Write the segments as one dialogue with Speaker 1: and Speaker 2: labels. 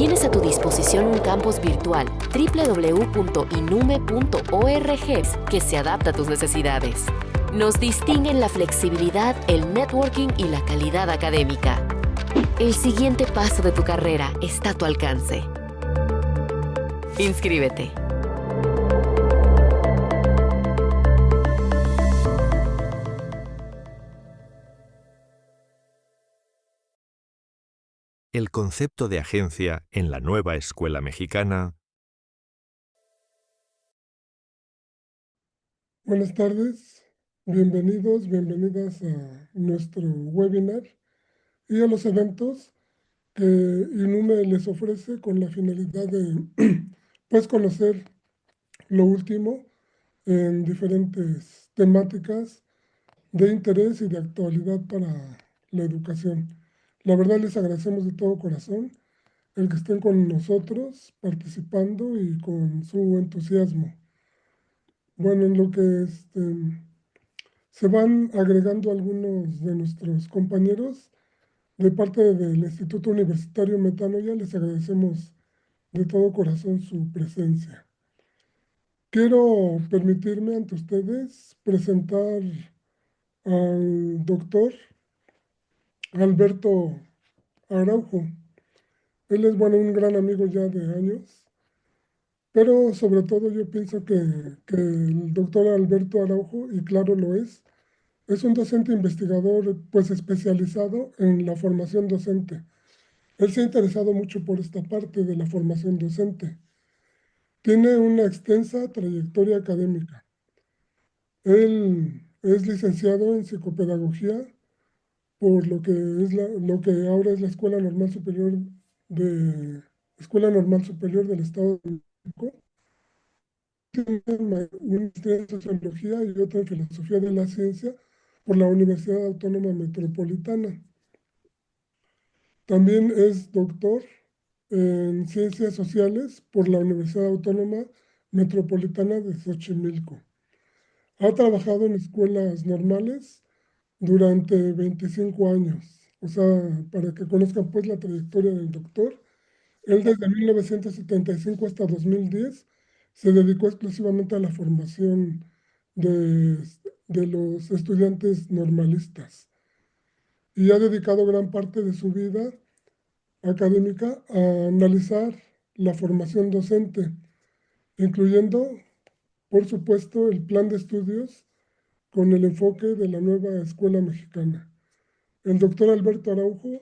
Speaker 1: Tienes a tu disposición un campus virtual www.inume.org que se adapta a tus necesidades. Nos distinguen la flexibilidad, el networking y la calidad académica. El siguiente paso de tu carrera está a tu alcance. Inscríbete.
Speaker 2: El concepto de agencia en la nueva escuela mexicana.
Speaker 3: Buenas tardes, bienvenidos, bienvenidas a nuestro webinar y a los eventos que Inume les ofrece con la finalidad de pues conocer lo último en diferentes temáticas de interés y de actualidad para la educación. La verdad les agradecemos de todo corazón el que estén con nosotros participando y con su entusiasmo. Bueno, en lo que se van agregando algunos de nuestros compañeros de parte del Instituto Universitario Metanoia, les agradecemos de todo corazón su presencia. Quiero permitirme ante ustedes presentar al doctor Alberto Araujo. Él es, bueno, un gran amigo ya de años, pero sobre todo yo pienso que el doctor Alberto Araujo, y claro lo es un docente investigador pues especializado en la formación docente. Él se ha interesado mucho por esta parte de la formación docente. Tiene una extensa trayectoria académica. Él es licenciado en psicopedagogía por lo que lo que ahora es la Escuela Normal Superior del Estado de México. Tiene una maestría en sociología y otra en filosofía de la ciencia por la Universidad Autónoma Metropolitana. También es doctor en Ciencias Sociales por la Universidad Autónoma Metropolitana de Xochimilco. Ha trabajado en escuelas normales durante 25 años. O sea, para que conozcan pues la trayectoria del doctor, él desde 1975 hasta 2010 se dedicó exclusivamente a la formación de, de los estudiantes normalistas y ha dedicado gran parte de su vida académica a analizar la formación docente, incluyendo, por supuesto, el plan de estudios con el enfoque de la nueva escuela mexicana. El doctor Alberto Araujo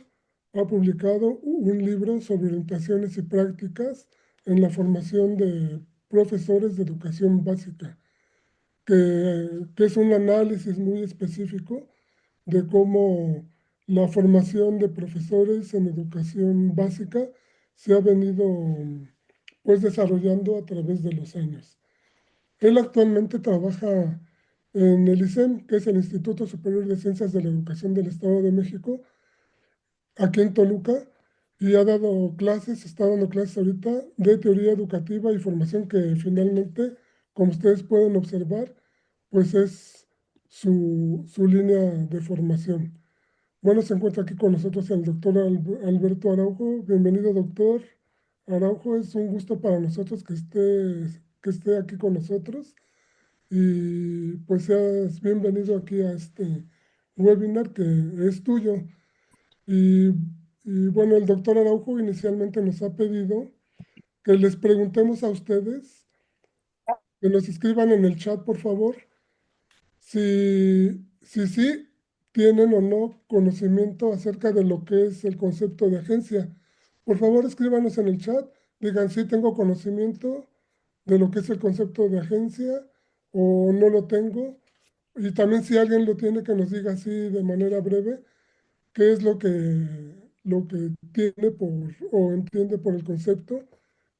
Speaker 3: ha publicado un libro sobre orientaciones y prácticas en la formación de profesores de educación básica, que es un análisis muy específico de cómo la formación de profesores en educación básica se ha venido pues desarrollando a través de los años. Él actualmente trabaja en el ISEM, que es el Instituto Superior de Ciencias de la Educación del Estado de México, aquí en Toluca, y ha dado clases, está dando clases ahorita de teoría educativa y formación que finalmente, como ustedes pueden observar, pues es su línea de formación. Bueno, se encuentra aquí con nosotros el doctor Alberto Araujo. Bienvenido, doctor Araujo. Es un gusto para nosotros que esté aquí con nosotros. Y pues seas bienvenido aquí a este webinar que es tuyo. Y, y bueno, el doctor Araujo inicialmente nos ha pedido que les preguntemos a ustedes, que nos escriban en el chat, por favor, si sí tienen o no conocimiento acerca de lo que es el concepto de agencia. Por favor, escríbanos en el chat, digan si tengo conocimiento de lo que es el concepto de agencia o no lo tengo. Y también si alguien lo tiene, que nos diga así de manera breve qué es lo que tiene o entiende por el concepto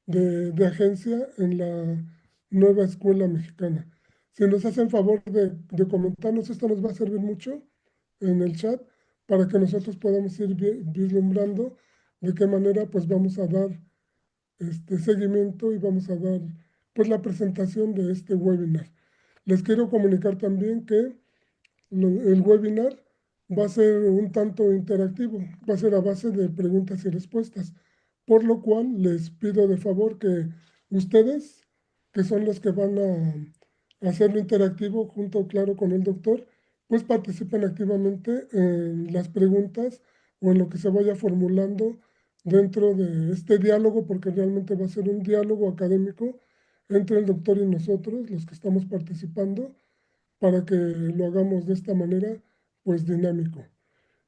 Speaker 3: de agencia en la nueva escuela mexicana. Si nos hacen favor de comentarnos, esto nos va a servir mucho en el chat para que nosotros podamos ir vislumbrando de qué manera pues vamos a dar este seguimiento y vamos a dar pues la presentación de este webinar. Les quiero comunicar también que el webinar va a ser un tanto interactivo, va a ser a base de preguntas y respuestas. por lo cual les pido de favor que ustedes, que son los que van a hacerlo interactivo junto, claro, con el doctor, pues participen activamente en las preguntas o en lo que se vaya formulando dentro de este diálogo, porque realmente va a ser un diálogo académico entre el doctor y nosotros, los que estamos participando, para que lo hagamos de esta manera, pues dinámico.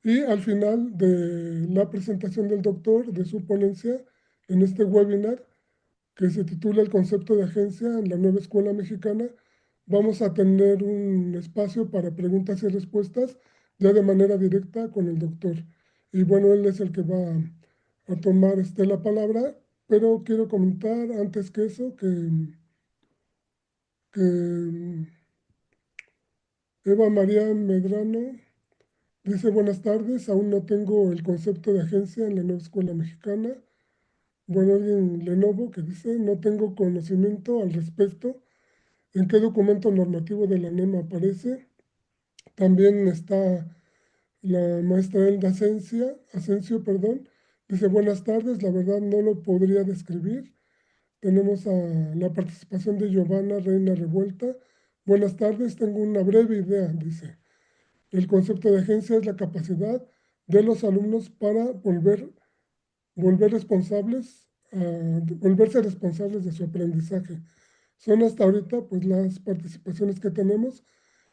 Speaker 3: Y al final de la presentación del doctor, de su ponencia, en este webinar que se titula El concepto de agencia en la nueva escuela mexicana, vamos a tener un espacio para preguntas y respuestas ya de manera directa con el doctor. Y bueno, él es el que va a tomar la palabra, pero quiero comentar antes que eso que Eva María Medrano dice buenas tardes, aún no tengo el concepto de agencia en la nueva escuela mexicana. Bueno, alguien Lenovo que dice, no tengo conocimiento al respecto. ¿En qué documento normativo de la NEM aparece? También está la maestra Elda Asensio, perdón. Dice, buenas tardes, la verdad no lo podría describir. Tenemos a la participación de Giovanna Reina Revuelta. Buenas tardes, tengo una breve idea, dice. El concepto de agencia es la capacidad de los alumnos para volverse responsables de su aprendizaje. Son hasta ahorita pues las participaciones que tenemos.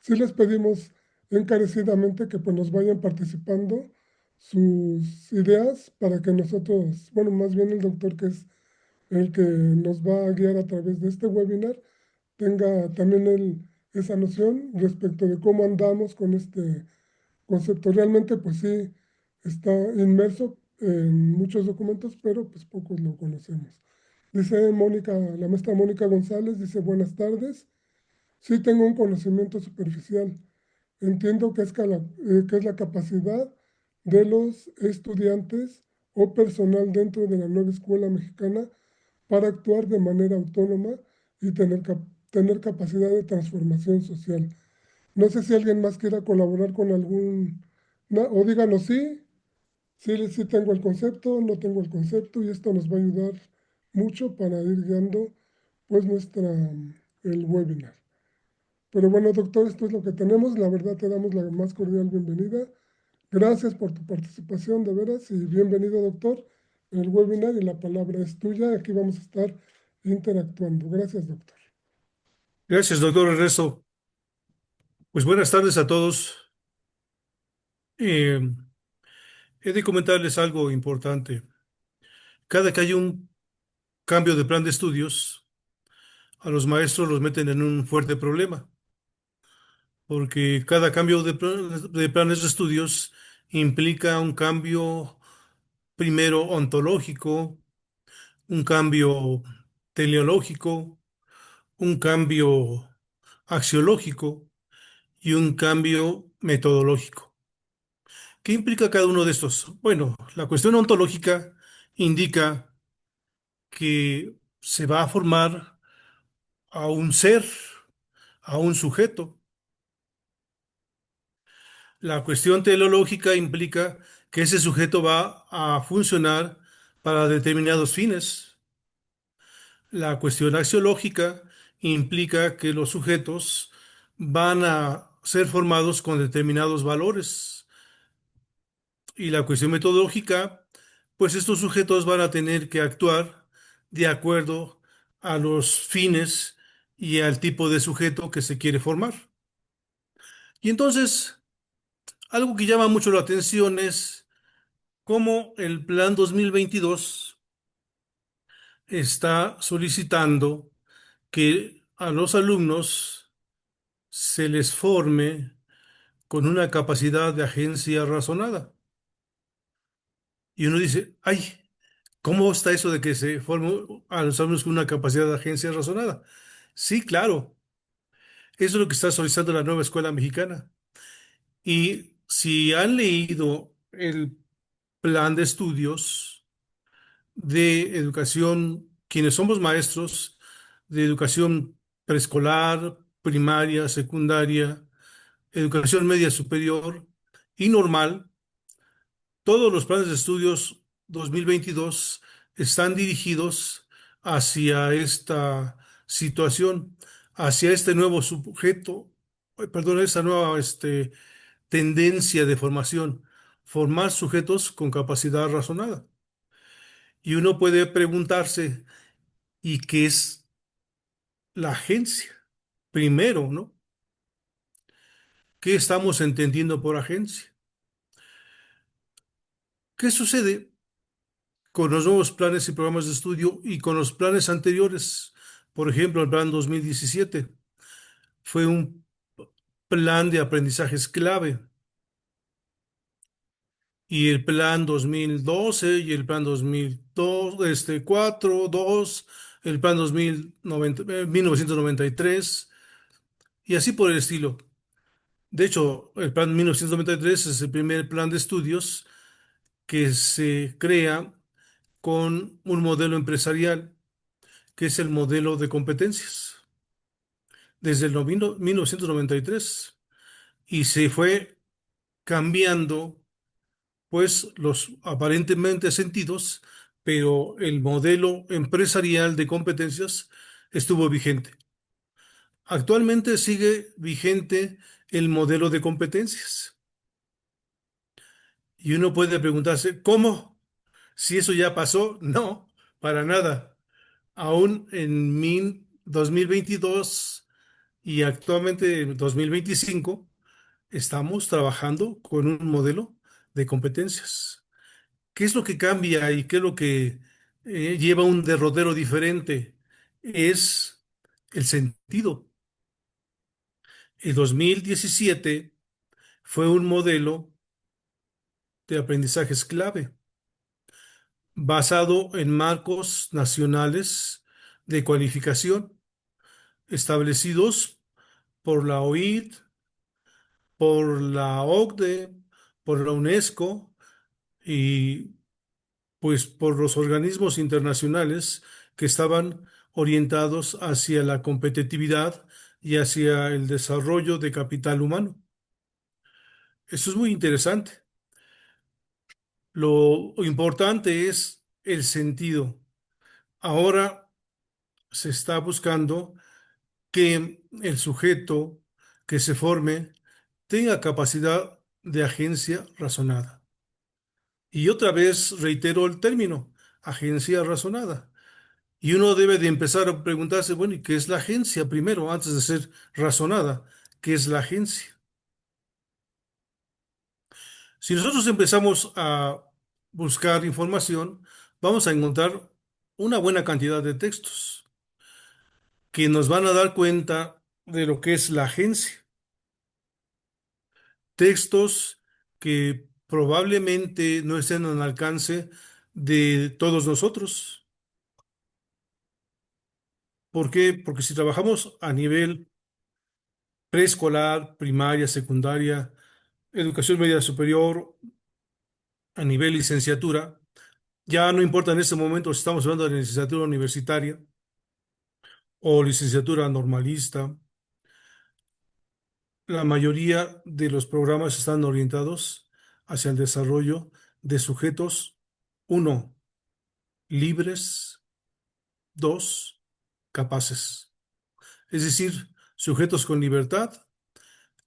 Speaker 3: Sí les pedimos encarecidamente que pues nos vayan participando sus ideas para que nosotros, bueno, más bien el doctor que es el que nos va a guiar a través de este webinar, tenga también esa noción respecto de cómo andamos con este concepto. Realmente, pues sí, está inmerso en muchos documentos, pero pues pocos lo conocemos. Dice Mónica, la maestra Mónica González, dice buenas tardes. Sí tengo un conocimiento superficial. Entiendo que es la capacidad de los estudiantes o personal dentro de la nueva escuela mexicana para actuar de manera autónoma y tener capacidad de transformación social. No sé si alguien más quiera colaborar con o díganos sí tengo el concepto, no tengo el concepto, y esto nos va a ayudar mucho para ir guiando pues el webinar. Pero bueno, doctor, esto es lo que tenemos. La verdad te damos la más cordial bienvenida. Gracias por tu participación, de veras, y bienvenido, doctor, en el webinar, y la palabra es tuya. Aquí vamos a estar interactuando. Gracias, doctor.
Speaker 4: Gracias, doctor Ernesto. Pues buenas tardes a todos. Eh, He de comentarles algo importante. Cada que hay un cambio de plan de estudios, a los maestros los meten en un fuerte problema, porque cada cambio de planes de estudios implica un cambio primero ontológico, un cambio teleológico, un cambio axiológico y un cambio metodológico. ¿Qué implica cada uno de estos? Bueno, la cuestión ontológica indica que se va a formar a un ser, a un sujeto. La cuestión teleológica implica que ese sujeto va a funcionar para determinados fines. La cuestión axiológica implica que los sujetos van a ser formados con determinados valores. Y la cuestión metodológica, pues estos sujetos van a tener que actuar de acuerdo a los fines y al tipo de sujeto que se quiere formar. Y entonces, algo que llama mucho la atención es cómo el Plan 2022 está solicitando que a los alumnos se les forme con una capacidad de agencia razonada. Y uno dice, ay, ¿cómo está eso de que se forme a los alumnos con una capacidad de agencia razonada? Sí, claro, eso es lo que está solicitando la nueva escuela mexicana. Y si han leído el plan de estudios de educación, quienes somos maestros de educación preescolar, primaria, secundaria, educación media superior y normal, todos los planes de estudios 2022 están dirigidos hacia esta situación, hacia este nuevo sujeto, perdón, esta nueva tendencia de formación, formar sujetos con capacidad razonada. Y uno puede preguntarse, ¿y qué es la agencia? Primero, ¿no? ¿Qué estamos entendiendo por agencia? ¿Qué sucede con los nuevos planes y programas de estudio y con los planes anteriores? Por ejemplo, el plan 2017 fue un plan de aprendizajes clave, y el plan 2012 y el plan 2002, 4, 2, el plan 2090, 1993 y así por el estilo. De hecho, el plan 1993 es el primer plan de estudios que se crea con un modelo empresarial, que es el modelo de competencias, desde el 1993, y se fue cambiando pues los aparentemente sentidos, pero el modelo empresarial de competencias estuvo vigente. Actualmente sigue vigente el modelo de competencias. Y uno puede preguntarse, ¿cómo? Si eso ya pasó, no, para nada. Aún en 2022 y actualmente en 2025 estamos trabajando con un modelo de competencias. ¿Qué es lo que cambia y qué es lo que lleva un derrotero diferente? Es el sentido. El 2017 fue un modelo de aprendizajes clave basado en marcos nacionales de cualificación establecidos por la OIT, por la OCDE, por la UNESCO y pues por los organismos internacionales que estaban orientados hacia la competitividad y hacia el desarrollo de capital humano. Eso es muy interesante. Lo importante es el sentido. Ahora se está buscando que el sujeto que se forme tenga capacidad de agencia razonada. Y otra vez reitero el término, agencia razonada. Y uno debe de empezar a preguntarse, bueno, ¿y qué es la agencia primero, antes de ser razonada? ¿Qué es la agencia? Si nosotros empezamos a buscar información, vamos a encontrar una buena cantidad de textos que nos van a dar cuenta de lo que es la agencia. Textos que probablemente no estén al alcance de todos nosotros. ¿Por qué? Porque si trabajamos a nivel preescolar, primaria, secundaria, educación media superior, a nivel licenciatura, ya no importa en este momento si estamos hablando de licenciatura universitaria o licenciatura normalista, la mayoría de los programas están orientados hacia el desarrollo de sujetos, uno, libres, dos, capaces. Es decir, sujetos con libertad,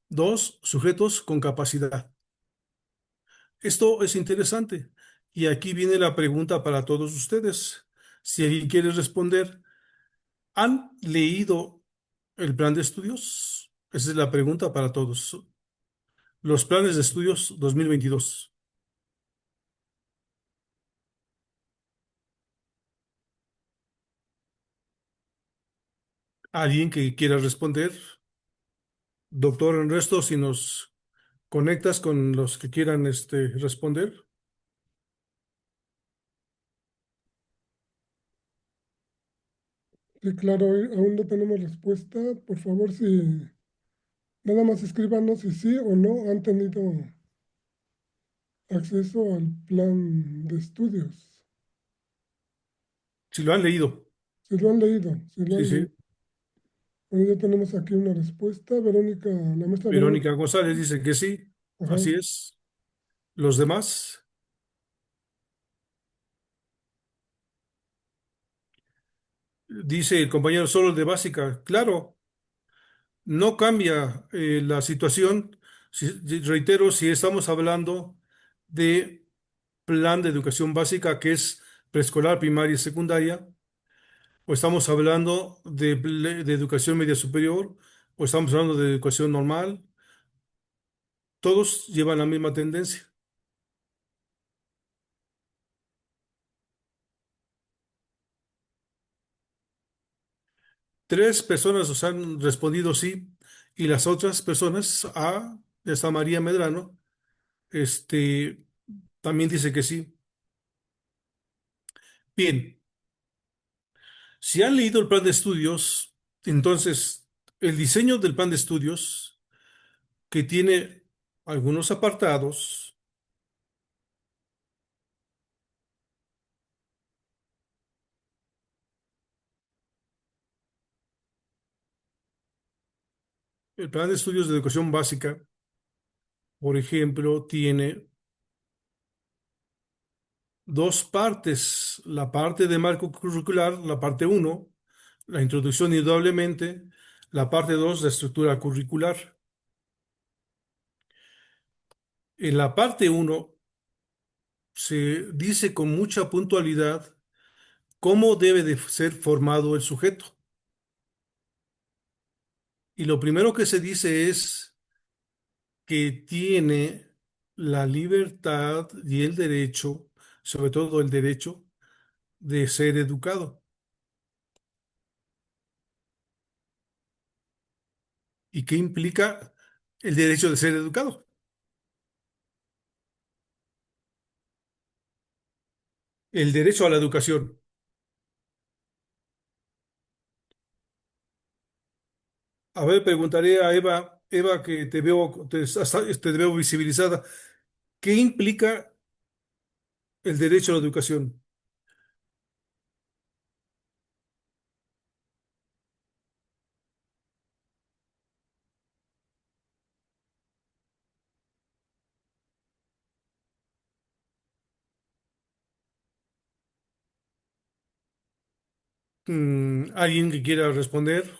Speaker 4: dos, sujetos con capacidad. Esto es interesante. Y aquí viene la pregunta para todos ustedes. Si alguien quiere responder, ¿han leído el plan de estudios? Esa es la pregunta para todos. Los planes de estudios 2022. ¿Alguien que quiera responder? Doctor Ernesto, si nos conectas con los que quieran responder.
Speaker 3: Sí, claro, aún no tenemos respuesta. Por favor, si nada más escríbanos si sí o no han tenido acceso al plan de estudios.
Speaker 4: Si lo han leído.
Speaker 3: Si lo han leído, si lo
Speaker 4: Sí,
Speaker 3: han leído.
Speaker 4: sí.
Speaker 3: Bueno, ya tenemos aquí una respuesta. Verónica, la maestra Verónica.
Speaker 4: Verónica González dice que sí.
Speaker 3: Ajá.
Speaker 4: Así es. Los demás. Dice el compañero solo de básica. Claro, no cambia la situación. Reitero, si estamos hablando de plan de educación básica, que es preescolar, primaria y secundaria, o estamos hablando de educación media superior, o estamos hablando de educación normal, todos llevan la misma tendencia. Tres personas nos han respondido sí, y las otras personas, está María Medrano, este, también dice que sí. Bien, si han leído el plan de estudios, entonces el diseño del plan de estudios, que tiene algunos apartados, el plan de estudios de educación básica, por ejemplo, tiene dos partes, la parte de marco curricular, la parte uno, la introducción indudablemente, la parte 2, la estructura curricular. En la parte uno se dice con mucha puntualidad cómo debe de ser formado el sujeto. Y lo primero que se dice es que tiene la libertad y el derecho, sobre todo el derecho, de ser educado. ¿Y qué implica el derecho de ser educado? El derecho a la educación. A ver, preguntaré a Eva, Eva, que te veo, te veo visibilizada. ¿Qué implica el derecho a la educación? ¿Alguien que quiera responder?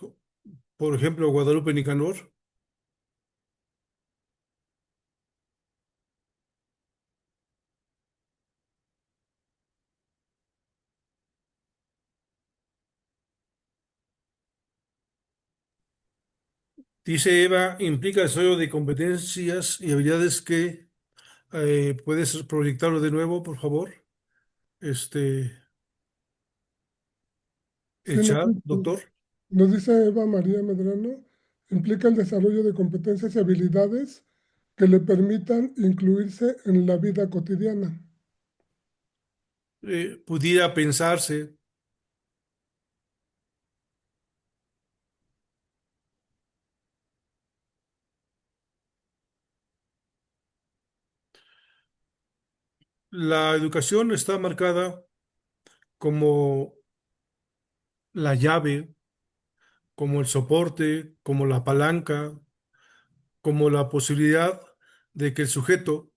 Speaker 4: Por ejemplo, Guadalupe Nicanor. Dice Eva, implica el desarrollo de competencias y habilidades que puedes proyectarlo de nuevo, por favor. Este,
Speaker 3: Sí,
Speaker 4: el chat, doctor.
Speaker 3: nos dice Eva María Medrano, implica el desarrollo de competencias y habilidades que le permitan incluirse en la vida cotidiana.
Speaker 4: Pudiera pensarse, la educación está marcada como la llave, como el soporte, como la palanca, como la posibilidad de que el sujeto,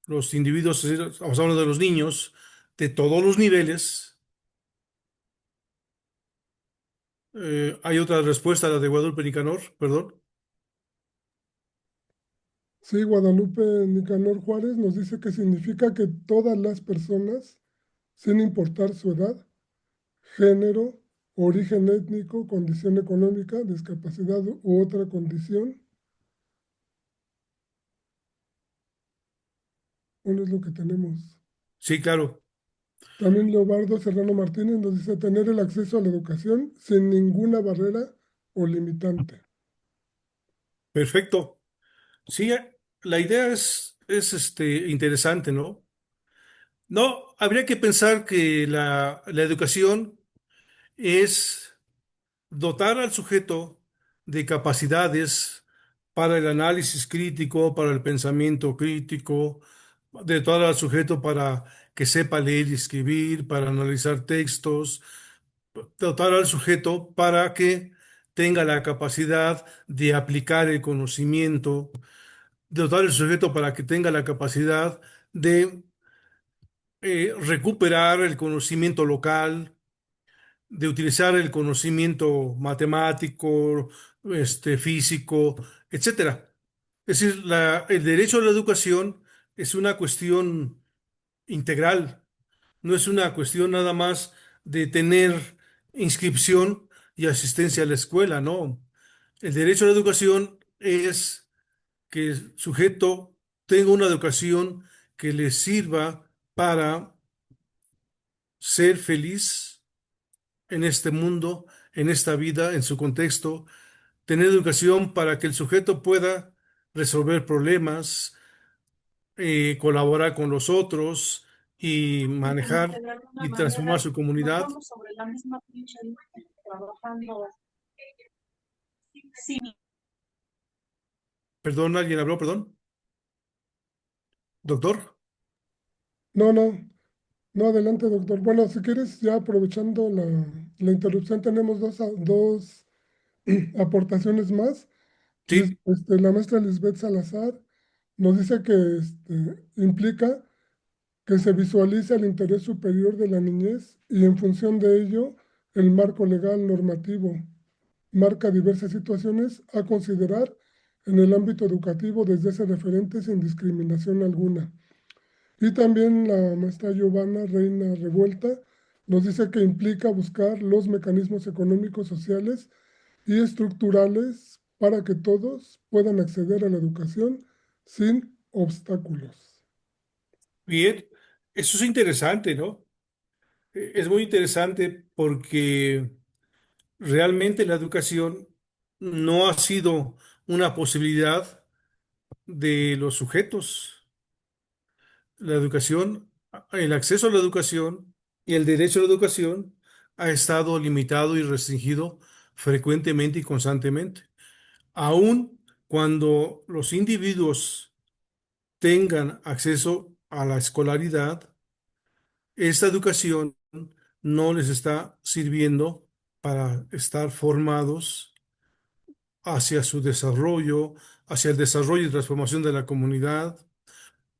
Speaker 4: los individuos, estamos hablando de los niños, de todos los niveles. Hay otra respuesta, la de Guadalupe Nicanor, perdón.
Speaker 3: Sí, Guadalupe Nicanor Juárez nos dice que significa que todas las personas, sin importar su edad, género, origen étnico, condición económica, discapacidad u otra condición, bueno, es lo que tenemos.
Speaker 4: Sí, claro,
Speaker 3: También Leobardo Serrano Martínez nos dice tener el acceso a la educación sin ninguna barrera o limitante.
Speaker 4: perfecto. Sí, la idea es interesante, ¿no? No, habría que pensar que la educación es dotar al sujeto de capacidades para el análisis crítico, para el pensamiento crítico, de dotar al sujeto para que sepa leer y escribir, para analizar textos, dotar al sujeto para que tenga la capacidad de aplicar el conocimiento, dotar al sujeto para que tenga la capacidad de recuperar el conocimiento local, de utilizar el conocimiento matemático, físico, etcétera. Es decir, el derecho a la educación es una cuestión integral, no es una cuestión nada más de tener inscripción y asistencia a la escuela, no. El derecho a la educación es que el sujeto tenga una educación que le sirva para ser feliz en este mundo, en esta vida, en su contexto, tener educación para que el sujeto pueda resolver problemas, colaborar con los otros y manejar y transformar su comunidad. Perdón, ¿alguien habló? Perdón. Doctor.
Speaker 3: No, no, no, adelante, doctor. Bueno, si quieres, ya aprovechando la interrupción, tenemos dos aportaciones más.
Speaker 4: Sí,
Speaker 3: La maestra Lisbeth Salazar nos dice que implica que se visualiza el interés superior de la niñez y en función de ello, el marco legal normativo marca diversas situaciones a considerar en el ámbito educativo desde ese referente sin discriminación alguna. Y también la maestra Giovanna Reina Revuelta nos dice que implica buscar los mecanismos económicos, sociales y estructurales para que todos puedan acceder a la educación sin obstáculos.
Speaker 4: bien. Eso es interesante, ¿no? Es muy interesante porque realmente la educación no ha sido una posibilidad de los sujetos. La educación, el acceso a la educación y el derecho a la educación ha estado limitado y restringido frecuentemente y constantemente. Aun cuando los individuos tengan acceso a la escolaridad, esta educación no les está sirviendo para estar formados hacia su desarrollo, hacia el desarrollo y transformación de la comunidad.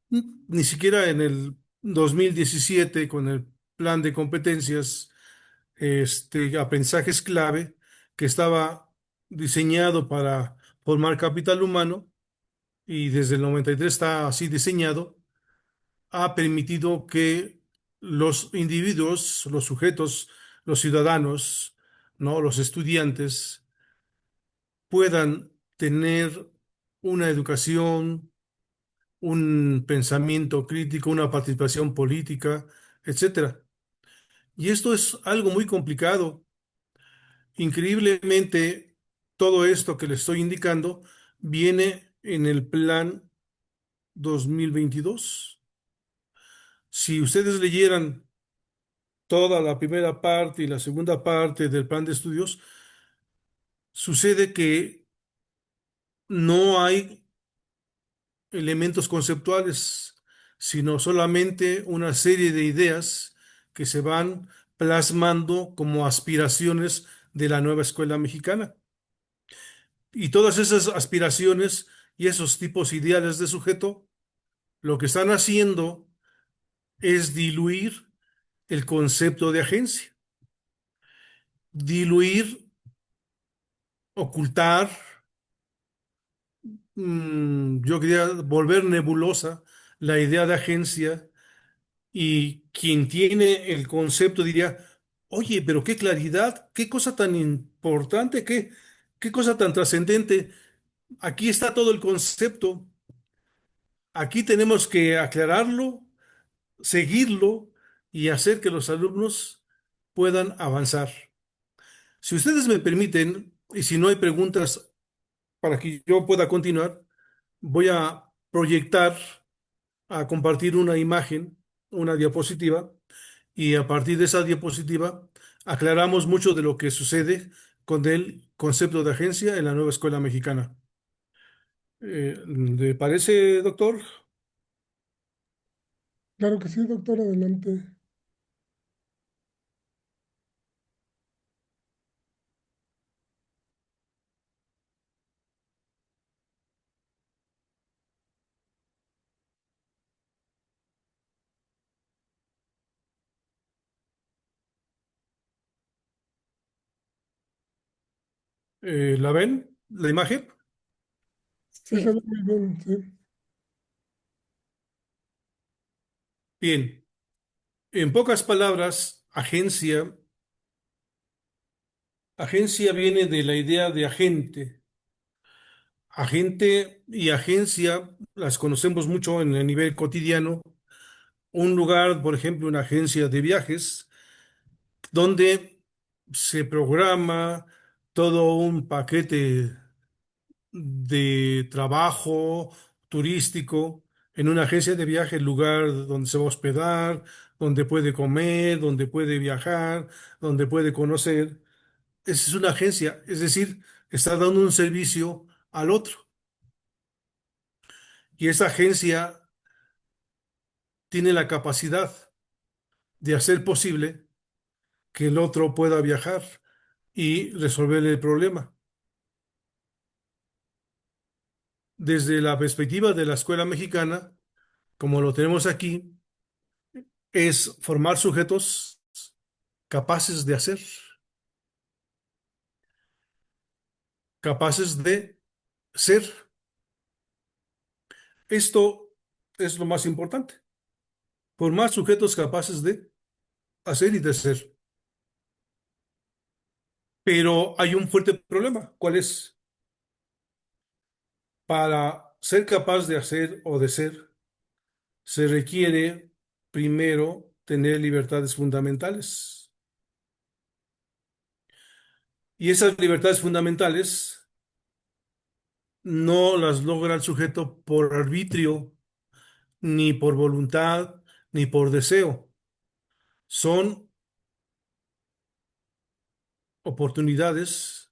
Speaker 4: Ni siquiera en el 2017, con el plan de competencias, aprendizajes clave, que estaba diseñado para formar capital humano, y desde el 93 está así diseñado, ha permitido que los individuos, los sujetos, los ciudadanos, ¿no? Los estudiantes puedan tener una educación, un pensamiento crítico, una participación política, etcétera. Y esto es algo muy complicado. Increíblemente, todo esto que le estoy indicando viene en el plan 2022. Si ustedes leyeran toda la primera parte y la segunda parte del plan de estudios, sucede que no hay elementos conceptuales, sino solamente una serie de ideas que se van plasmando como aspiraciones de la nueva escuela mexicana. Y todas esas aspiraciones y esos tipos ideales de sujeto, lo que están haciendo es diluir el concepto de agencia, diluir, ocultar, yo quería volver nebulosa la idea de agencia, y quien tiene el concepto diría, oye, pero qué claridad, qué cosa tan importante, qué cosa tan trascendente. Aquí está todo el concepto. Aquí tenemos que aclararlo, seguirlo y hacer que los alumnos puedan avanzar. Si ustedes me permiten, y si no hay preguntas para que yo pueda continuar, voy a proyectar, a compartir una imagen, una diapositiva, y a partir de esa diapositiva aclaramos mucho de lo que sucede con el concepto de agencia en la nueva escuela mexicana. ¿Le parece, doctor?
Speaker 3: Claro que sí, doctor, adelante.
Speaker 4: ¿La ven? ¿La imagen?
Speaker 3: Sí, se
Speaker 1: Sí.
Speaker 3: ve muy bien, sí.
Speaker 4: Bien. En pocas palabras, agencia viene de la idea de agente. Agente y agencia las conocemos mucho en el nivel cotidiano. Un lugar, por ejemplo, una agencia de viajes, donde se programa todo un paquete de trabajo turístico en una agencia de viaje, el lugar donde se va a hospedar, donde puede comer, donde puede viajar, donde puede conocer. Esa es una agencia, es decir, está dando un servicio al otro. Y esa agencia tiene la capacidad de hacer posible que el otro pueda viajar y resolver el problema. Desde la perspectiva de la escuela mexicana, como lo tenemos aquí, es formar sujetos capaces de hacer, capaces de ser. Esto es lo más importante, formar sujetos capaces de hacer y de ser. Pero hay un fuerte problema. ¿Cuál es? Para ser capaz de hacer o de ser, se requiere primero tener libertades fundamentales. Y esas libertades fundamentales no las logra el sujeto por arbitrio, ni por voluntad, ni por deseo. Son oportunidades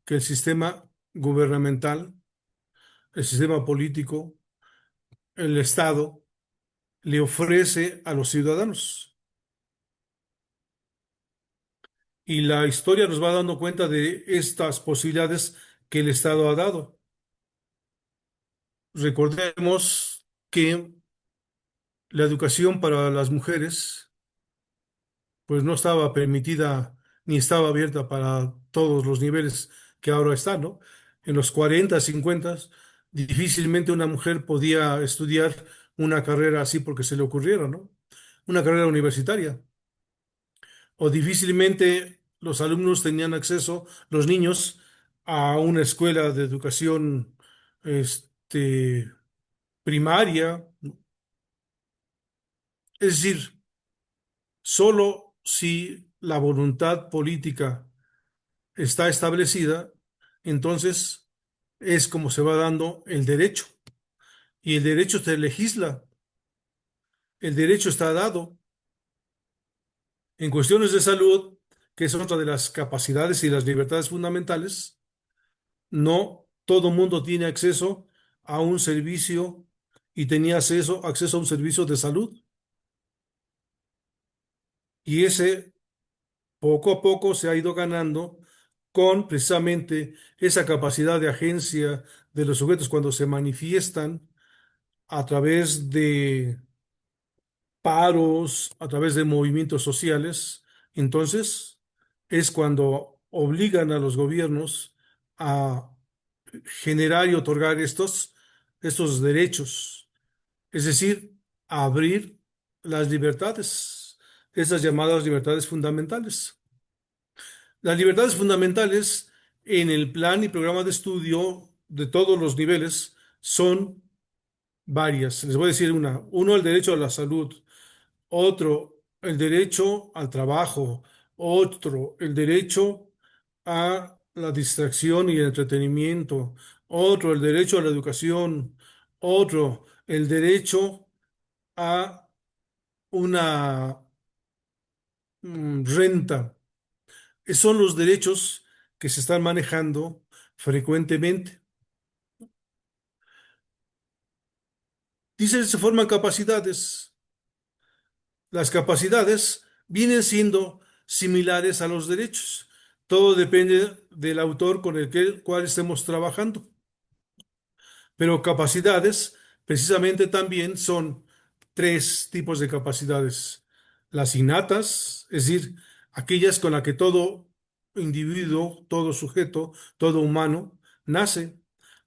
Speaker 4: que el sistema gubernamental, el sistema político, el Estado le ofrece a los ciudadanos. Y la historia nos va dando cuenta de estas posibilidades que el Estado ha dado. Recordemos que la educación para las mujeres pues no estaba permitida ni estaba abierta para todos los niveles que ahora están, ¿no? En los 40, 50, difícilmente una mujer podía estudiar una carrera así porque se le ocurriera, ¿no? Una carrera universitaria. O difícilmente los alumnos tenían acceso, los niños, a una escuela de educación, este, primaria. Es decir, solo si la voluntad política está establecida, entonces es como se va dando el derecho. Y el derecho se legisla, el derecho está dado. En cuestiones de salud, que es otra de las capacidades y las libertades fundamentales, no todo mundo tiene acceso a un servicio y tenía acceso a un servicio de salud. Y ese poco a poco se ha ido ganando con precisamente esa capacidad de agencia de los sujetos cuando se manifiestan a través de paros, a través de movimientos sociales. Entonces es cuando obligan a los gobiernos a generar y otorgar estos derechos, es decir, a abrir las libertades, esas llamadas libertades fundamentales. Las libertades fundamentales en el plan y programa de estudio de todos los niveles son varias. Les voy a decir una. Uno, el derecho a la salud. Otro, el derecho al trabajo. Otro, el derecho a la distracción y el entretenimiento. Otro, el derecho a la educación. Otro, el derecho a una renta. Son los derechos que se están manejando frecuentemente. Dicen se forman capacidades. Las capacidades vienen siendo similares a los derechos. Todo depende del autor con cual estemos trabajando. Pero capacidades, precisamente también son tres tipos de capacidades. Las innatas, es decir, aquellas con las que todo individuo, todo sujeto, todo humano, nace.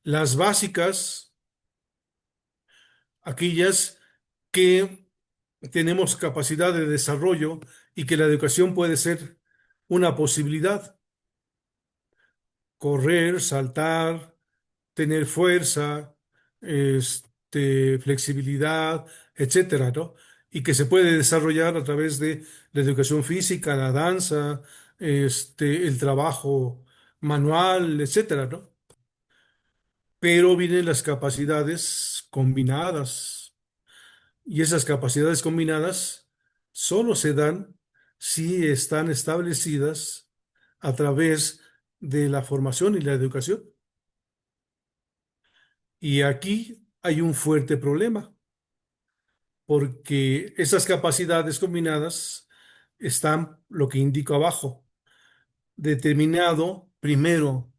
Speaker 4: Las básicas, aquellas que tenemos capacidad de desarrollo y que la educación puede ser una posibilidad. Correr, saltar, tener fuerza, flexibilidad, etcétera, ¿no? Y que se puede desarrollar a través de la educación física, la danza, el trabajo manual, etcétera, ¿no? Pero vienen las capacidades combinadas, y esas capacidades combinadas solo se dan si están establecidas a través de la formación y la educación. Y aquí hay un fuerte problema, porque esas capacidades combinadas están, lo que indico abajo, determinado primero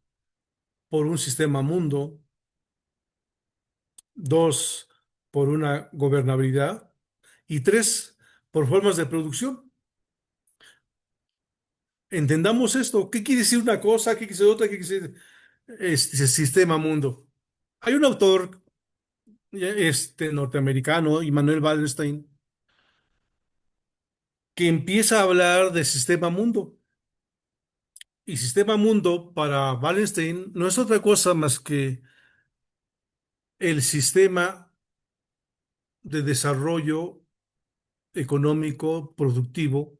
Speaker 4: por un sistema mundo, dos, por una gobernabilidad, y tres, por formas de producción. Entendamos esto. ¿Qué quiere decir una cosa? ¿Qué quiere decir otra? ¿Qué quiere decir este sistema mundo? Hay un autor norteamericano, Immanuel Wallerstein, que empieza a hablar de sistema mundo. Y sistema mundo para Wallenstein no es otra cosa más que el sistema de desarrollo económico productivo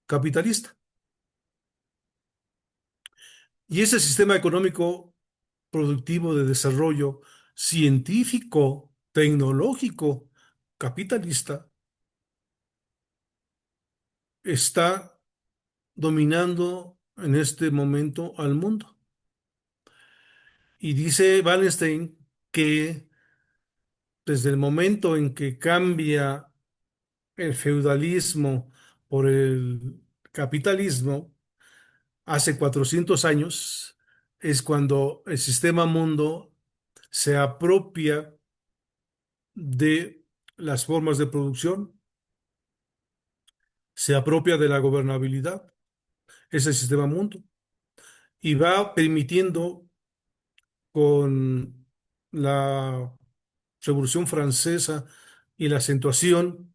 Speaker 4: capitalista. Y ese sistema económico productivo de desarrollo científico, tecnológico, capitalista, está dominando en este momento al mundo. Y dice Wallenstein que desde el momento en que cambia el feudalismo por el capitalismo, hace 400 años, es cuando el sistema mundo se apropia de las formas de producción, se apropia de la gobernabilidad, es el sistema mundo, y va permitiendo con la Revolución Francesa y la acentuación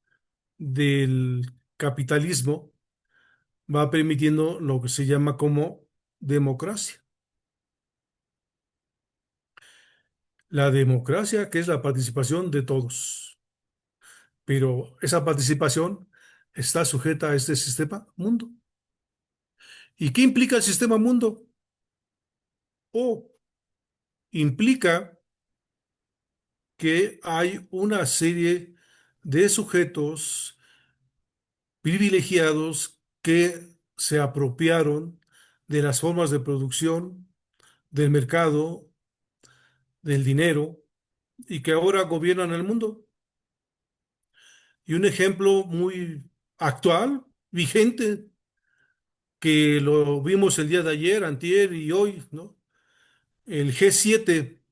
Speaker 4: del capitalismo, va permitiendo lo que se llama como democracia. La democracia, que es la participación de todos, pero esa participación está sujeta a este sistema mundo. ¿Y qué implica el sistema mundo? O implica que hay una serie de sujetos privilegiados que se apropiaron de las formas de producción, del mercado, del dinero, y que ahora gobiernan el mundo. Y un ejemplo muy actual, vigente, que lo vimos el día de ayer, antier y hoy, ¿no? El G7.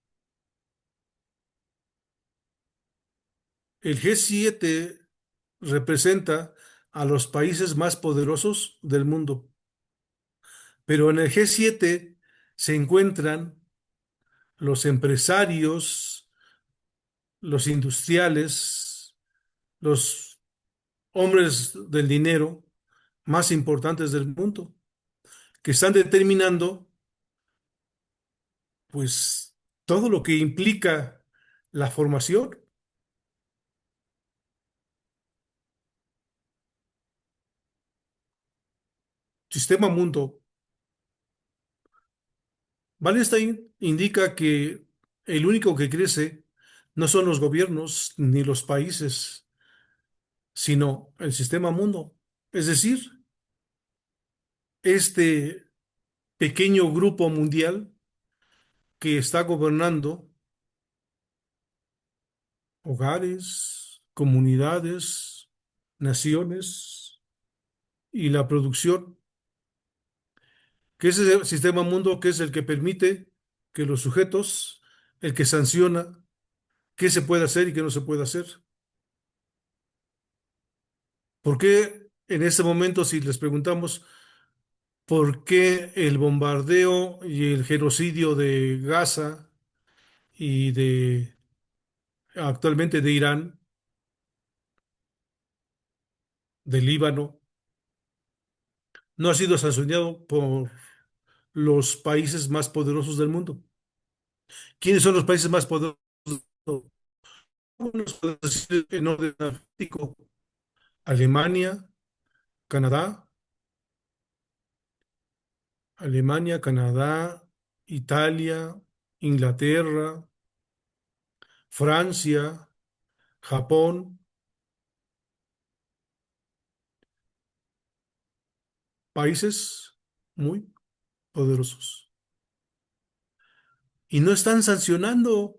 Speaker 4: El G7 representa a los países más poderosos del mundo, pero en el G7 se encuentran los empresarios, los industriales, los hombres del dinero más importantes del mundo, que están determinando, pues, todo lo que implica la formación. Sistema mundo. Wallenstein indica que el único que crece no son los gobiernos ni los países, sino el sistema mundo. Es decir, este pequeño grupo mundial que está gobernando hogares, comunidades, naciones y la producción, que es el sistema mundo que es el que permite que los sujetos, el que sanciona qué se puede hacer y qué no se puede hacer. ¿Por qué en este momento, si les preguntamos por qué el bombardeo y el genocidio de Gaza y de actualmente de Irán, de Líbano, no ha sido sancionado por los países más poderosos del mundo. ¿Quiénes son los países más poderosos? Algunos podemos decir en orden alfabético: Alemania, Canadá, Alemania, Canadá, Italia, Inglaterra, Francia, Japón, países muy poderosos. Y no están sancionando,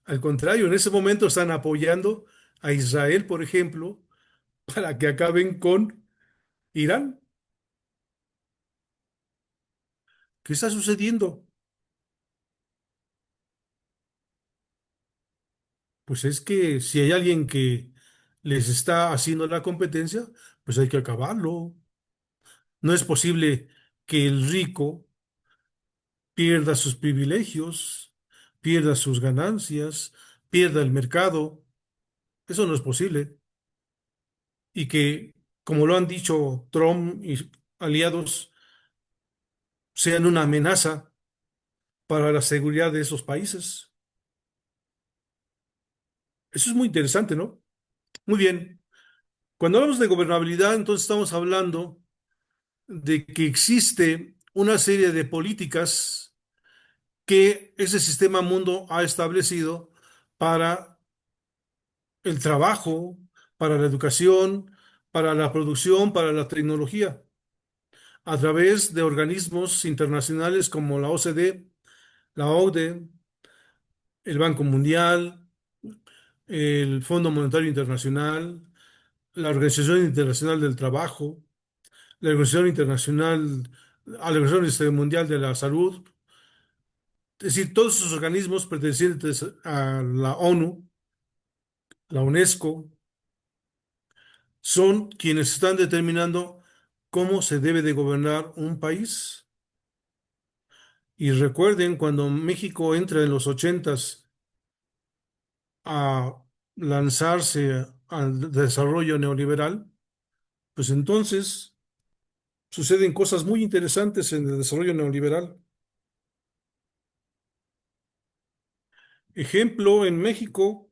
Speaker 4: al contrario, en ese momento están apoyando a Israel, por ejemplo, para que acaben con Irán. ¿Qué está sucediendo? Pues es que si hay alguien que les está haciendo la competencia, pues hay que acabarlo. No es posible que el rico pierda sus privilegios, pierda sus ganancias, pierda el mercado. Eso no es posible. Y que, como lo han dicho Trump y aliados, sean una amenaza para la seguridad de esos países. Eso es muy interesante, ¿no? Muy bien. Cuando hablamos de gobernabilidad, entonces estamos hablando de que existe una serie de políticas que ese sistema mundo ha establecido para el trabajo, para la educación, para la producción, para la tecnología, a través de organismos internacionales como la OCDE, la OCDE, el Banco Mundial, el Fondo Monetario Internacional, la Organización Internacional del Trabajo, la Organización Internacional, a la Organización Mundial de la Salud. Es decir, todos esos organismos pertenecientes a la ONU, la UNESCO, son quienes están determinando cómo se debe de gobernar un país. Y recuerden, cuando México entra en los ochentas a lanzarse al desarrollo neoliberal, pues entonces suceden cosas muy interesantes en el desarrollo neoliberal. Ejemplo, en México,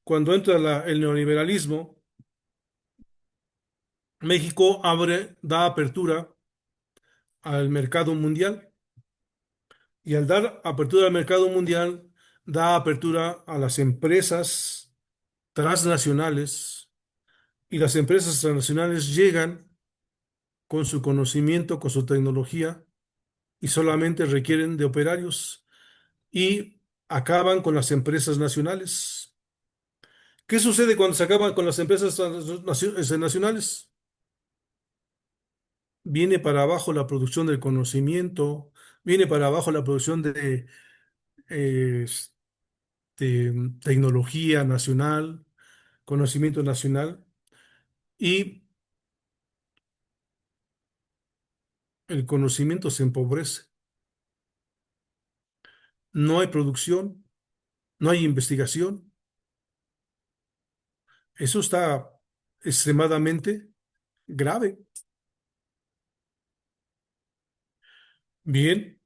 Speaker 4: cuando entra el neoliberalismo, México da apertura al mercado mundial, y al dar apertura al mercado mundial, da apertura a las empresas transnacionales, y las empresas transnacionales llegan con su conocimiento, con su tecnología, y solamente requieren de operarios y acaban con las empresas nacionales. ¿Qué sucede cuando se acaban con las empresas nacionales? Viene para abajo la producción del conocimiento, viene para abajo la producción eh, de tecnología nacional, conocimiento nacional, y el conocimiento se empobrece. No hay producción, no hay investigación. Eso está extremadamente grave. Bien,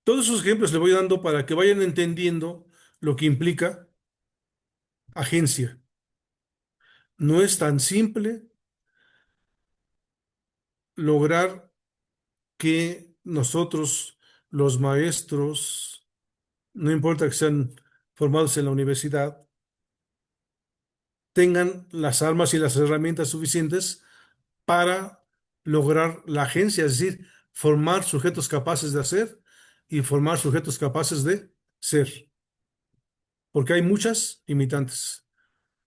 Speaker 4: todos esos ejemplos les voy dando para que vayan entendiendo lo que implica agencia. No es tan simple lograr que nosotros, los maestros, no importa que sean formados en la universidad, tengan las armas y las herramientas suficientes para lograr la agencia, es decir, formar sujetos capaces de hacer y formar sujetos capaces de ser, porque hay muchas limitantes.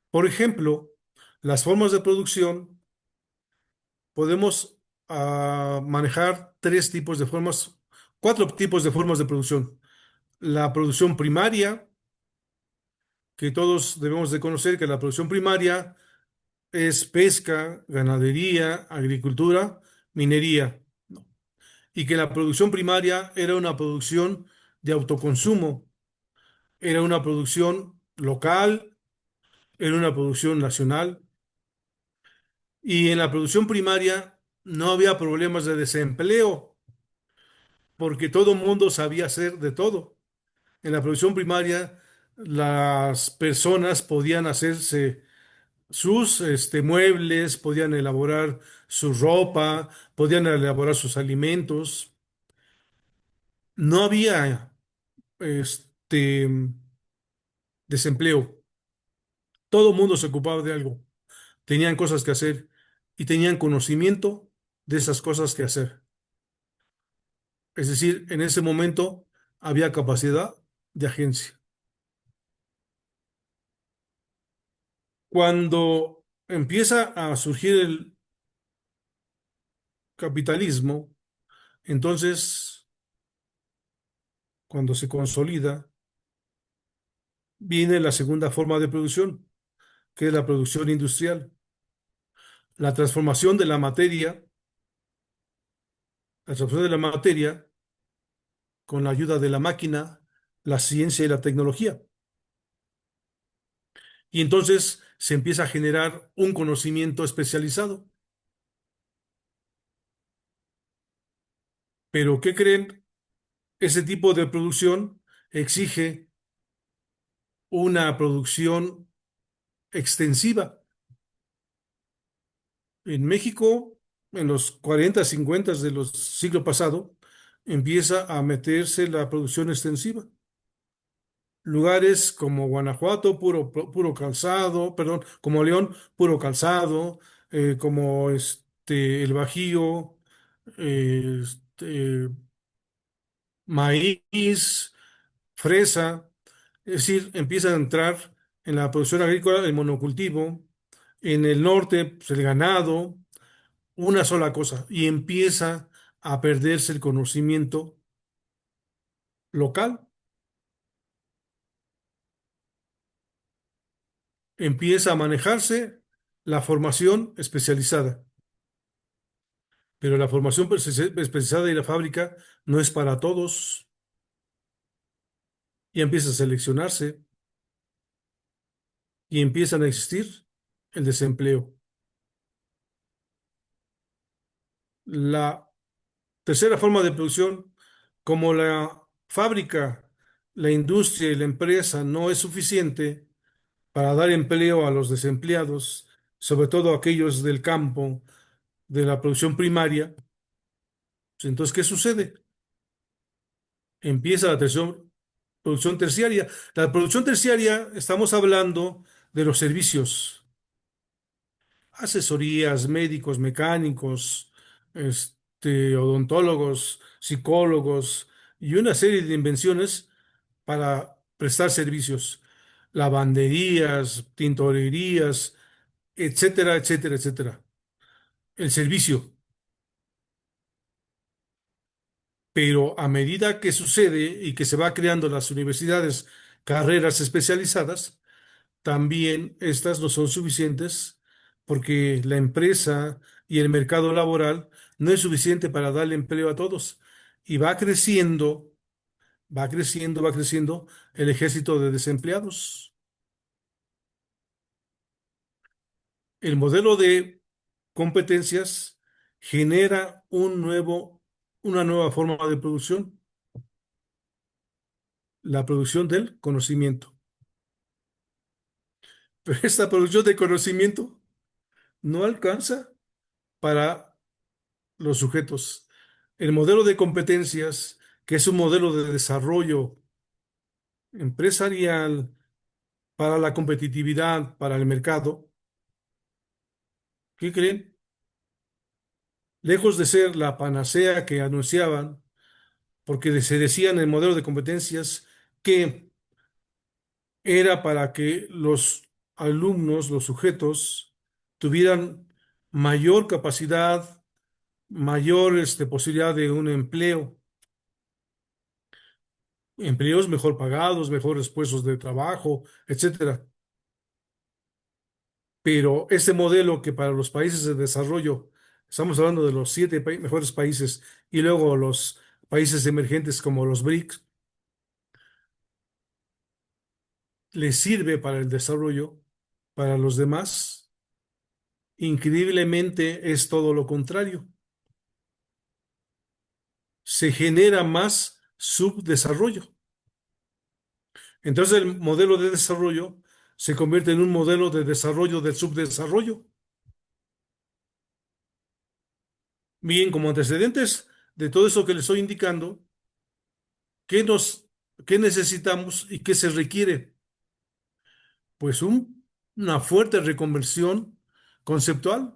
Speaker 4: Por ejemplo, las formas de producción, podemos manejar tres tipos de formas, cuatro tipos de formas de producción. La producción primaria, que todos debemos de conocer que la producción primaria es pesca, ganadería, agricultura, minería. y que la producción primaria era una producción de autoconsumo, era una producción local, era una producción nacional, y en la producción primaria no había problemas de desempleo, porque todo el mundo sabía hacer de todo. En la producción primaria, las personas podían hacerse sus muebles, podían elaborar su ropa, podían elaborar sus alimentos. No había este desempleo. Todo el mundo se ocupaba de algo. Tenían cosas que hacer y tenían conocimiento de esas cosas que hacer. Es decir, en ese momento había capacidad de agencia. Cuando empieza a surgir el capitalismo, entonces, cuando se consolida, viene la segunda forma de producción, que es la producción industrial. La transformación de la materia, la transformación de la materia con la ayuda de la máquina, la ciencia y la tecnología. Y entonces se empieza a generar un conocimiento especializado. Pero ¿qué creen? Ese tipo de producción exige una producción extensiva. En México, en los 40, 50 de los siglo pasado, empieza a meterse la producción extensiva. Lugares como Guanajuato, puro calzado, perdón, como León, puro calzado, como el Bajío, maíz, fresa, es decir, empieza a entrar en la producción agrícola el monocultivo, en el norte pues, el ganado, una sola cosa, y empieza a perderse el conocimiento local, empieza a manejarse la formación especializada, pero la formación especializada y la fábrica no es para todos, y empieza a seleccionarse y empiezan a existir el desempleo. La tercera forma de producción, como la fábrica, la industria y la empresa no es suficiente para dar empleo a los desempleados, sobre todo aquellos del campo, de la producción primaria, pues entonces, ¿qué sucede? Empieza la producción terciaria. La producción terciaria, estamos hablando de los servicios, asesorías, médicos, mecánicos, odontólogos, psicólogos y una serie de invenciones para prestar servicios, lavanderías, tintorerías, etcétera, etcétera, etcétera. El servicio. Pero a medida que sucede y que se va creando las universidades, carreras especializadas, también estas no son suficientes porque la empresa y el mercado laboral no es suficiente para darle empleo a todos. Y va creciendo, va creciendo, va creciendo el ejército de desempleados. El modelo de competencias genera una nueva forma de producción, la producción del conocimiento. Pero esta producción de conocimiento no alcanza para los sujetos. El modelo de competencias, que es un modelo de desarrollo empresarial para la competitividad, para el mercado, ¿qué creen? Lejos de ser la panacea que anunciaban, porque se decía en el modelo de competencias que era para que los alumnos, los sujetos, tuvieran mayor capacidad, mayor posibilidad de un empleo, empleos mejor pagados, mejores puestos de trabajo, etcétera. Pero este modelo que para los países de desarrollo Estamos hablando de los siete mejores países y luego los países emergentes como los BRICS, les sirve para el desarrollo, para los demás, increíblemente es todo lo contrario. Se genera más subdesarrollo. Entonces el modelo de desarrollo se convierte en un modelo de desarrollo del subdesarrollo. Bien, como antecedentes de todo eso que les estoy indicando, ¿qué qué necesitamos y qué se requiere? Pues una fuerte reconversión conceptual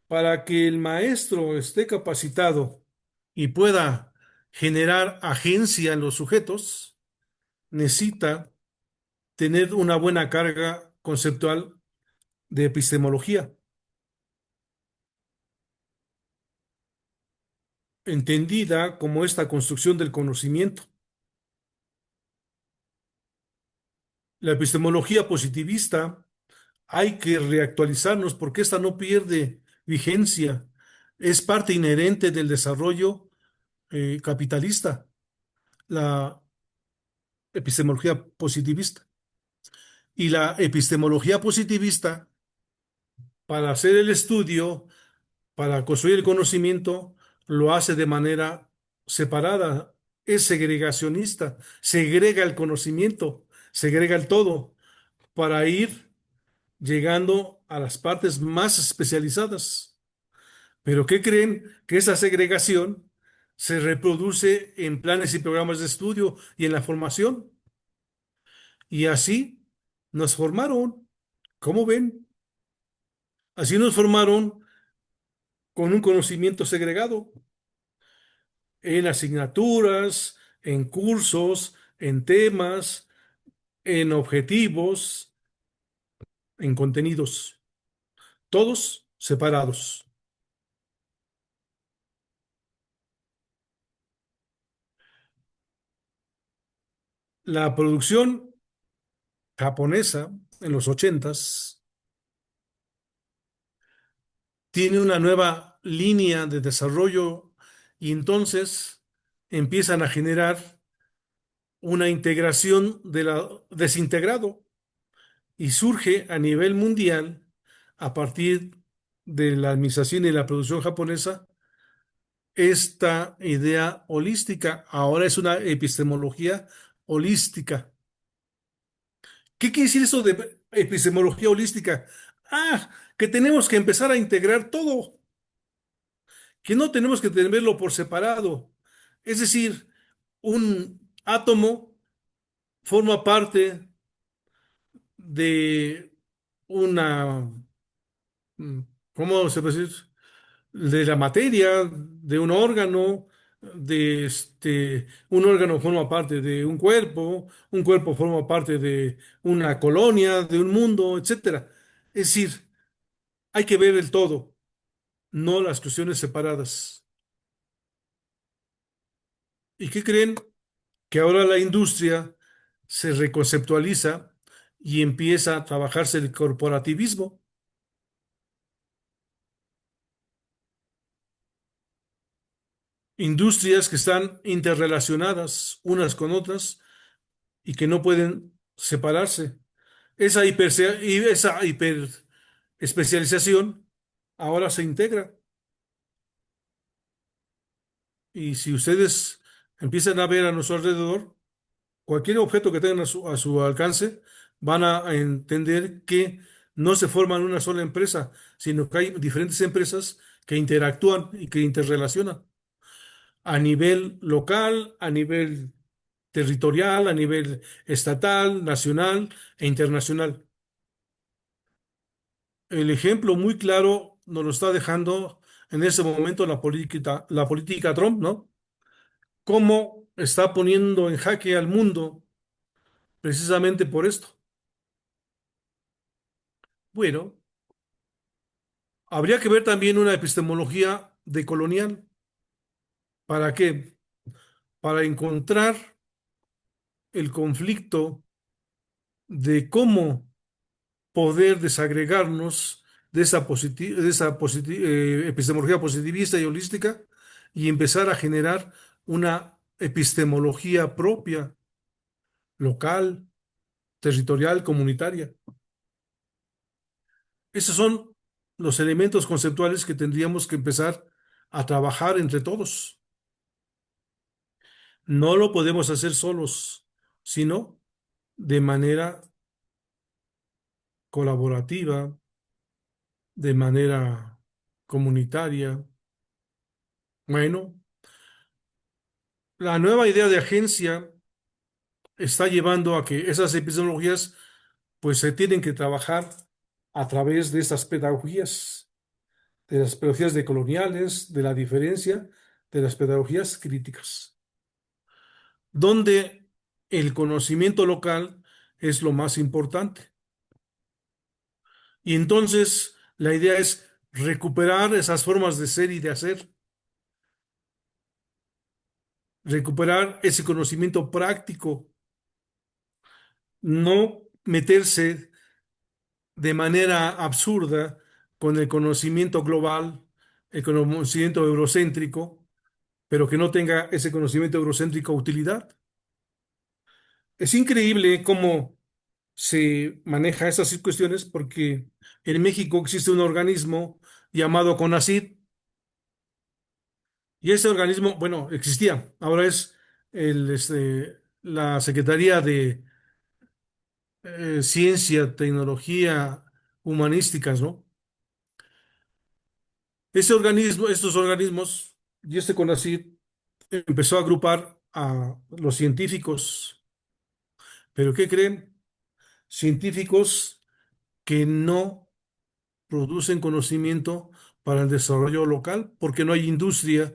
Speaker 4: para que el maestro esté capacitado y pueda generar agencia en los sujetos, necesita tener una buena carga conceptual de epistemología, entendida como esta construcción del conocimiento. La epistemología positivista hay que reactualizarnos porque esta no pierde vigencia, es parte inherente del desarrollo capitalista, la epistemología positivista. Y la epistemología positivista, para hacer el estudio, para construir el conocimiento, lo hace de manera separada, es segregacionista, segrega el conocimiento, segrega el todo, para ir llegando a las partes más especializadas. Pero ¿qué creen? Que esa segregación se reproduce en planes y programas de estudio y en la formación. Y así nos formaron, ¿cómo ven? Así nos formaron con un conocimiento segregado en asignaturas, en cursos, en temas, en objetivos, en contenidos, todos separados. La producción japonesa en los ochentas tiene una nueva línea de desarrollo y entonces empiezan a generar una integración de la desintegrado y surge a nivel mundial a partir de la administración y la producción japonesa esta idea holística. Ahora es una epistemología holística. ¿Qué quiere decir eso de epistemología holística? Ah, que tenemos que empezar a integrar todo, que no tenemos que tenerlo por separado. Es decir, un átomo forma parte de una, mm, ¿cómo se puede decir? De la materia, de un órgano forma parte de un cuerpo forma parte de una colonia, de un mundo, etcétera. Es decir, hay que ver el todo, no las cuestiones separadas. ¿Y qué creen? Que ahora la industria se reconceptualiza y empieza a trabajarse el corporativismo. Industrias que están interrelacionadas unas con otras y que no pueden separarse. Esa hiper especialización ahora se integra. Y si ustedes empiezan a ver a nuestro alrededor, cualquier objeto que tengan a su alcance, van a entender que no se forman una sola empresa, sino que hay diferentes empresas que interactúan y que interrelacionan a nivel local, a nivel territorial, a nivel estatal, nacional e internacional. El ejemplo muy claro nos lo está dejando en ese momento la política Trump, ¿no? Cómo está poniendo en jaque al mundo precisamente por esto. Bueno, habría que ver también una epistemología decolonial. ¿Para qué? Para encontrar el conflicto de cómo poder desagregarnos epistemología positivista y holística y empezar a generar una epistemología propia, local, territorial, comunitaria. Esos son los elementos conceptuales que tendríamos que empezar a trabajar entre todos. No lo podemos hacer solos, sino de manera colaborativa, de manera comunitaria. Bueno, la nueva idea de agencia está llevando a que esas epistemologías pues se tienen que trabajar a través de estas pedagogías, de las pedagogías decoloniales, de la diferencia, de las pedagogías críticas, donde el conocimiento local es lo más importante. Y entonces la idea es recuperar esas formas de ser y de hacer, recuperar ese conocimiento práctico, no meterse de manera absurda con el conocimiento global, el conocimiento eurocéntrico, pero que no tenga ese conocimiento eurocéntrico utilidad. Es increíble cómo se maneja esas cuestiones porque en México existe un organismo llamado CONACYT y ese organismo, bueno, existía, ahora es la Secretaría de Ciencia, Tecnología, Humanísticas, ¿no? Ese organismo, estos organismos y este CONACYT empezó a agrupar a los científicos, pero ¿qué creen? Científicos que no producen conocimiento para el desarrollo local, porque no hay industria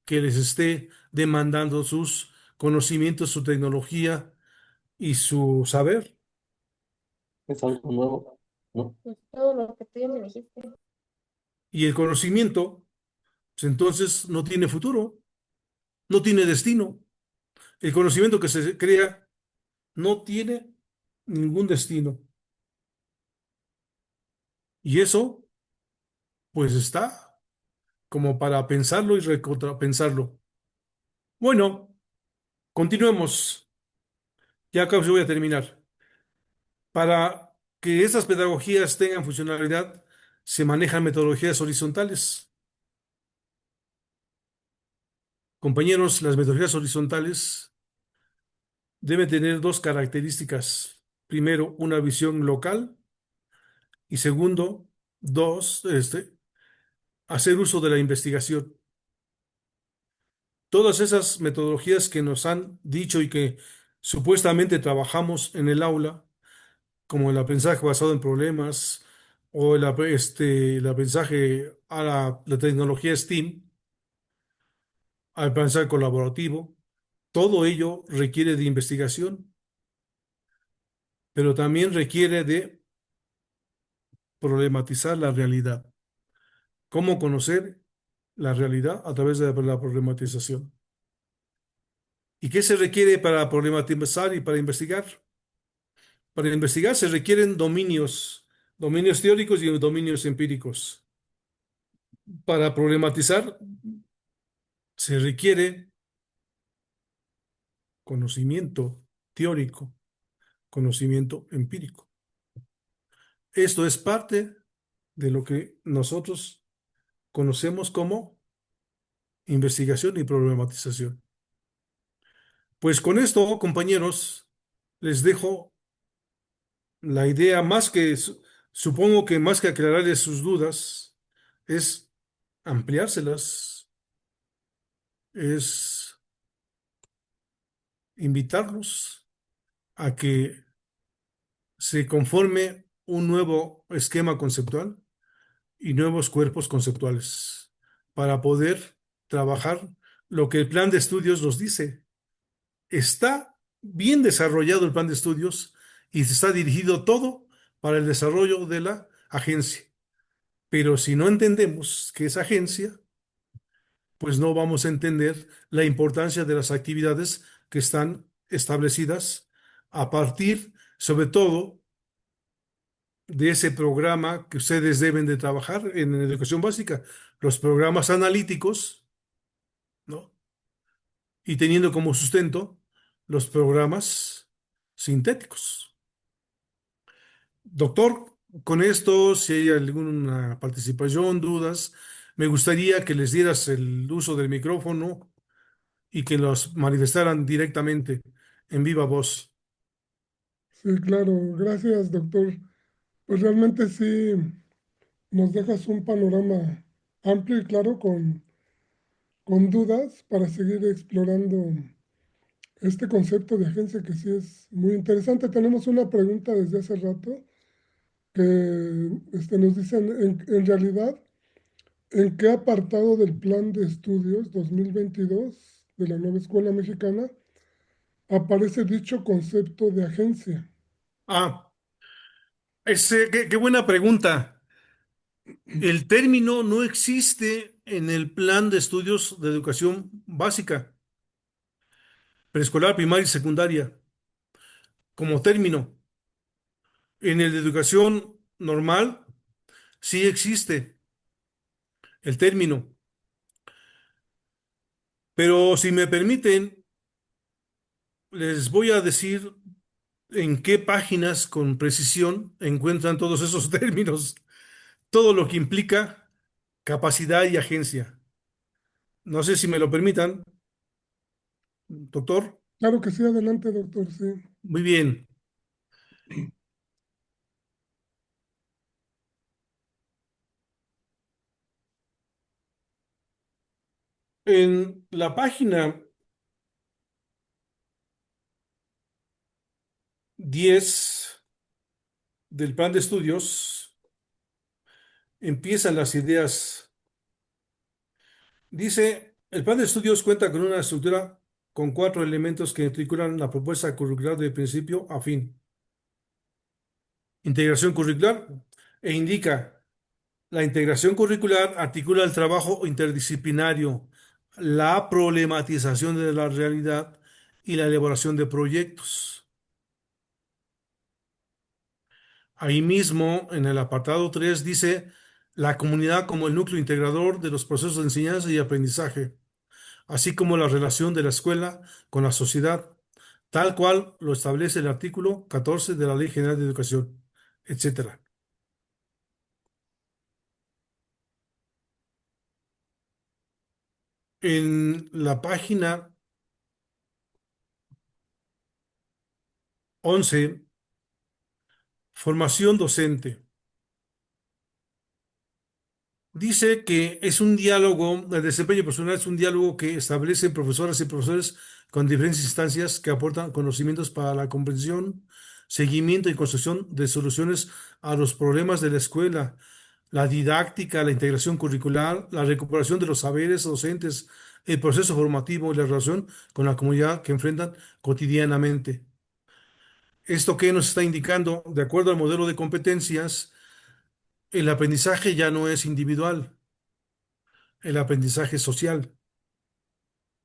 Speaker 4: que les esté demandando sus conocimientos, su tecnología y su saber.
Speaker 5: Es algo nuevo, ¿no? Pues todo lo que tú ya me dijiste.
Speaker 4: Y el conocimiento, pues entonces no tiene futuro, no tiene destino. El conocimiento que se crea no tiene ningún destino. Y eso, pues está como para pensarlo y recontrapensarlo. Bueno, continuemos. Ya casi voy a terminar. Para que estas pedagogías tengan funcionalidad, se manejan metodologías horizontales. Compañeros, las metodologías horizontales deben tener dos características. Primero, una visión local y segundo, hacer uso de la investigación. Todas esas metodologías que nos han dicho y que supuestamente trabajamos en el aula, como el aprendizaje basado en problemas o el aprendizaje a la tecnología STEAM, al aprendizaje colaborativo, todo ello requiere de investigación, pero también requiere de problematizar la realidad. ¿Cómo conocer la realidad a través de la problematización? ¿Y qué se requiere para problematizar y para investigar? Para investigar se requieren dominios teóricos y dominios empíricos. Para problematizar se requiere conocimiento teórico, conocimiento empírico. Esto es parte de lo que nosotros conocemos como investigación y problematización. Pues con esto, compañeros, les dejo la idea supongo que más que aclararles sus dudas, es ampliárselas, es invitarlos a que se conforme un nuevo esquema conceptual y nuevos cuerpos conceptuales para poder trabajar lo que el plan de estudios nos dice. Está bien desarrollado el plan de estudios y está dirigido todo para el desarrollo de la agencia. Pero si no entendemos qué es agencia, pues no vamos a entender la importancia de las actividades que están establecidas a partir, sobre todo, de ese programa que ustedes deben de trabajar en educación básica, los programas analíticos, ¿no? Y teniendo como sustento los programas sintéticos. Doctor, con esto, si hay alguna participación, dudas, me gustaría que les dieras el uso del micrófono y que los manifestaran directamente en viva voz.
Speaker 3: Sí, claro, gracias, doctor. Pues realmente sí nos dejas un panorama amplio y claro con dudas para seguir explorando este concepto de agencia que sí es muy interesante. Tenemos una pregunta desde hace rato que nos dicen, en realidad, ¿en qué apartado del plan de estudios 2022 de la nueva escuela mexicana aparece dicho concepto de agencia?
Speaker 4: Ah, qué buena pregunta. El término no existe en el plan de estudios de educación básica, preescolar, primaria y secundaria, como término. En el de educación normal sí existe el término, pero si me permiten, les voy a decir en qué páginas con precisión encuentran todos esos términos, todo lo que implica capacidad y agencia. No sé si me lo permitan, doctor.
Speaker 3: Claro que sí, adelante, doctor, sí.
Speaker 4: Muy bien. En la página 10 del plan de estudios empiezan las ideas. Dice, el plan de estudios cuenta con una estructura con 4 elementos que articulan la propuesta curricular de principio a fin. Integración curricular e indica, la integración curricular articula el trabajo interdisciplinario, la problematización de la realidad y la elaboración de proyectos. Ahí mismo, en el apartado 3 dice la comunidad como el núcleo integrador de los procesos de enseñanza y aprendizaje, así como la relación de la escuela con la sociedad, tal cual lo establece el artículo 14 de la Ley General de Educación, etcétera. En la página 11, formación docente. Dice que es un diálogo, el desempeño personal es un diálogo que establecen profesoras y profesores con diferentes instancias que aportan conocimientos para la comprensión, seguimiento y construcción de soluciones a los problemas de la escuela, la didáctica, la integración curricular, la recuperación de los saberes docentes, el proceso formativo y la relación con la comunidad que enfrentan cotidianamente. ¿Esto qué nos está indicando? De acuerdo al modelo de competencias, el aprendizaje ya no es individual, el aprendizaje social.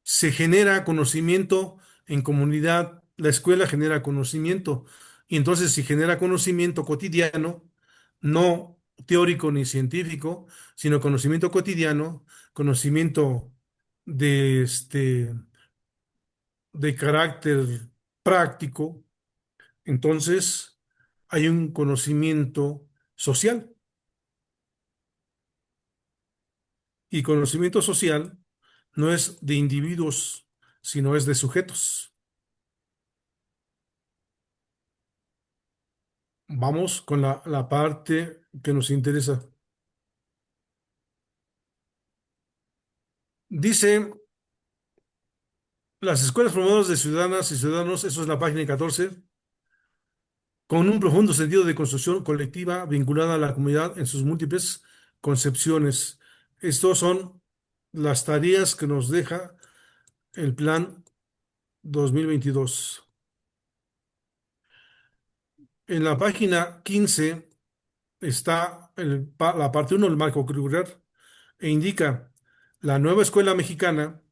Speaker 4: Se genera conocimiento en comunidad, la escuela genera conocimiento, y entonces si genera conocimiento cotidiano, no teórico ni científico, sino conocimiento cotidiano, conocimiento de, de carácter práctico, entonces hay un conocimiento social. Y conocimiento social no es de individuos, sino es de sujetos. Vamos con la parte que nos interesa. Dice, las escuelas formadoras de ciudadanas y ciudadanos, eso es la página 14, con un profundo sentido de construcción colectiva vinculada a la comunidad en sus múltiples concepciones. Estos son las tareas que nos deja el plan 2022. En la página 15 está la parte 1 del marco curricular e indica, la nueva escuela mexicana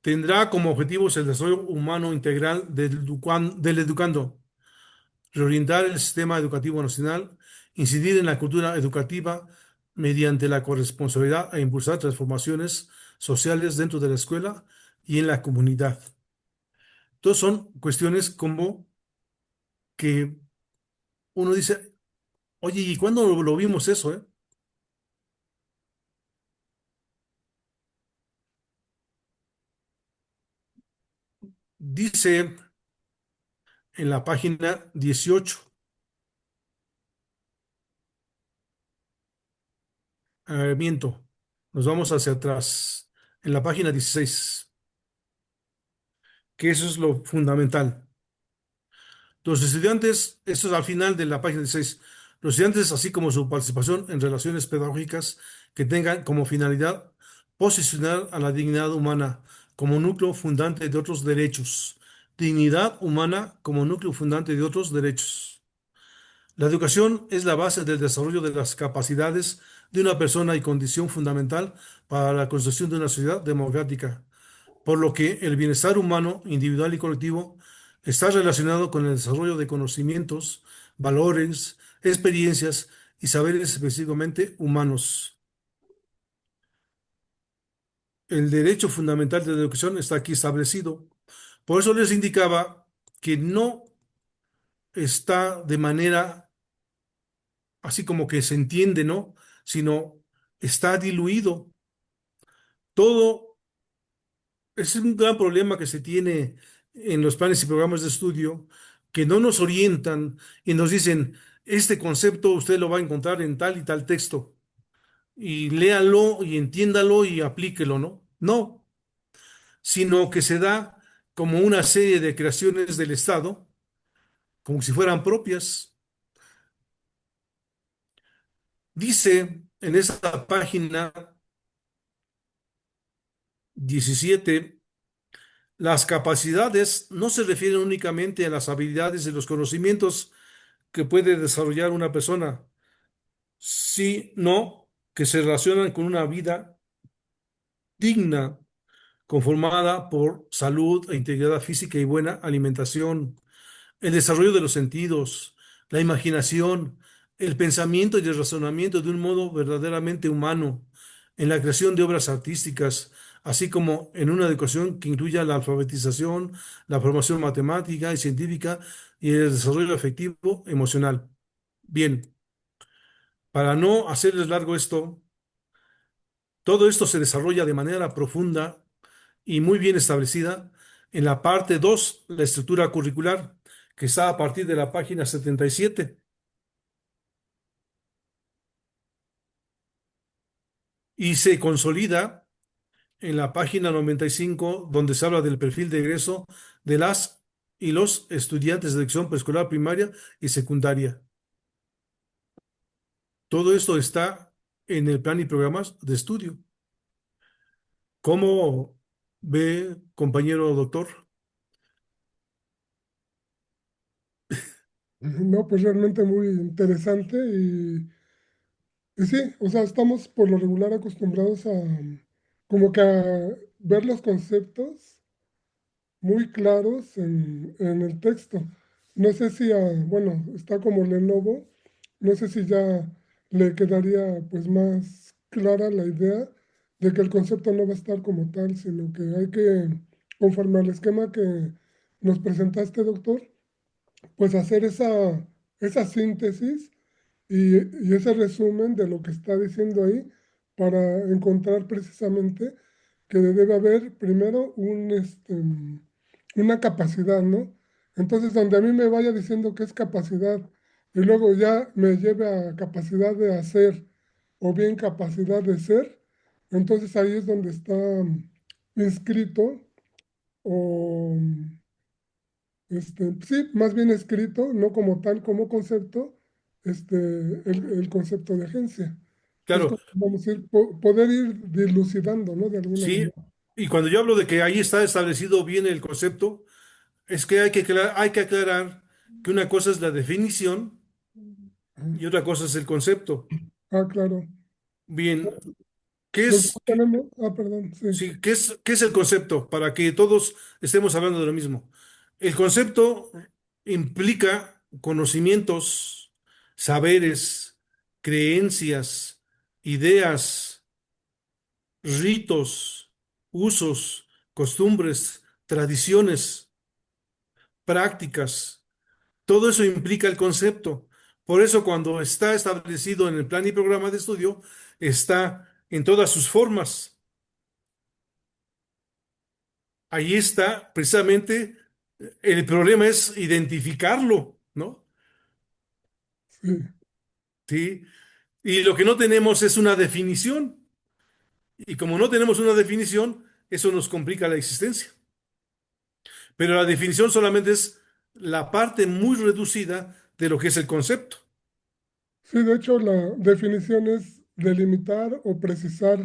Speaker 4: tendrá como objetivos el desarrollo humano integral del educando, reorientar el sistema educativo nacional incidir en la cultura educativa mediante la corresponsabilidad e impulsar transformaciones sociales dentro de la escuela y en la comunidad. Entonces son cuestiones como que uno dice, oye, ¿y cuándo lo vimos eso, eh? Dice en la página 18, miento, nos vamos hacia atrás, en la página 16, que eso es lo fundamental. Los estudiantes, esto es al final de la página 16, los estudiantes, así como su participación en relaciones pedagógicas que tengan como finalidad posicionar a la dignidad humana como núcleo fundante de otros derechos. Dignidad humana como núcleo fundante de otros derechos. La educación es la base del desarrollo de las capacidades de una persona y condición fundamental para la construcción de una sociedad democrática, por lo que el bienestar humano, individual y colectivo, está relacionado con el desarrollo de conocimientos, valores, experiencias y saberes específicamente humanos. El derecho fundamental de la educación está aquí establecido. Por eso les indicaba que no está de manera así como que se entiende, ¿no? Sino está diluido. Todo es un gran problema que se tiene en los planes y programas de estudio, que no nos orientan y nos dicen, este concepto usted lo va a encontrar en tal y tal texto, y léalo y entiéndalo y aplíquelo, ¿no? No, sino que se da como una serie de creaciones del Estado, como si fueran propias. Dice en esa página 17, las capacidades no se refieren únicamente a las habilidades y los conocimientos que puede desarrollar una persona, sino que se relacionan con una vida digna, conformada por salud e integridad física y buena alimentación, el desarrollo de los sentidos, la imaginación, el pensamiento y el razonamiento de un modo verdaderamente humano, en la creación de obras artísticas, así como en una educación que incluya la alfabetización, la formación matemática y científica y el desarrollo afectivo emocional. Bien, para no hacerles largo esto, todo esto se desarrolla de manera profunda y muy bien establecida en la parte 2, la estructura curricular, que está a partir de la página 77 y se consolida en la página 95, donde se habla del perfil de egreso de las y los estudiantes de educación preescolar, primaria y secundaria. Todo esto está en el plan y programas de estudio. ¿Cómo ve, compañero doctor?
Speaker 3: No, pues realmente muy interesante y sí, o sea, estamos por lo regular acostumbrados a como que a ver los conceptos muy claros en el texto. No sé si, bueno, está como Lenovo, no sé si ya le quedaría pues más clara la idea de que el concepto no va a estar como tal, sino que hay que, conforme al esquema que nos presentaste, doctor, pues hacer esa síntesis y ese resumen de lo que está diciendo ahí para encontrar precisamente que debe haber primero una capacidad, ¿no? Entonces, donde a mí me vaya diciendo que es capacidad y luego ya me lleve a capacidad de hacer o bien capacidad de ser, entonces ahí es donde está inscrito o sí, más bien escrito, no como tal, como concepto, el concepto de agencia. Es
Speaker 4: Claro,
Speaker 3: como, vamos a ir, poder ir dilucidando, ¿no? De alguna
Speaker 4: sí.
Speaker 3: manera.
Speaker 4: Y cuando yo hablo de que ahí está establecido bien el concepto, es que hay que aclarar que una cosa es la definición
Speaker 3: Ajá.
Speaker 4: y otra cosa es el concepto.
Speaker 3: Ah, claro.
Speaker 4: Bien, ¿qué
Speaker 3: Nosotros
Speaker 4: es,
Speaker 3: tenemos, perdón, sí.
Speaker 4: sí, qué es el concepto? Para que todos estemos hablando de lo mismo. El concepto implica conocimientos saberes, creencias, ideas, ritos, usos, costumbres, tradiciones, prácticas. Todo eso implica el concepto. Por eso cuando está establecido en el plan y programa de estudio, está en todas sus formas. Ahí está precisamente el problema es identificarlo, ¿no?
Speaker 3: Sí,
Speaker 4: Sí. Y lo que no tenemos es una definición. Y como no tenemos una definición, eso nos complica la existencia. Pero la definición solamente es la parte muy reducida de lo que es el concepto.
Speaker 3: sí, de hecho la definición es delimitar o precisar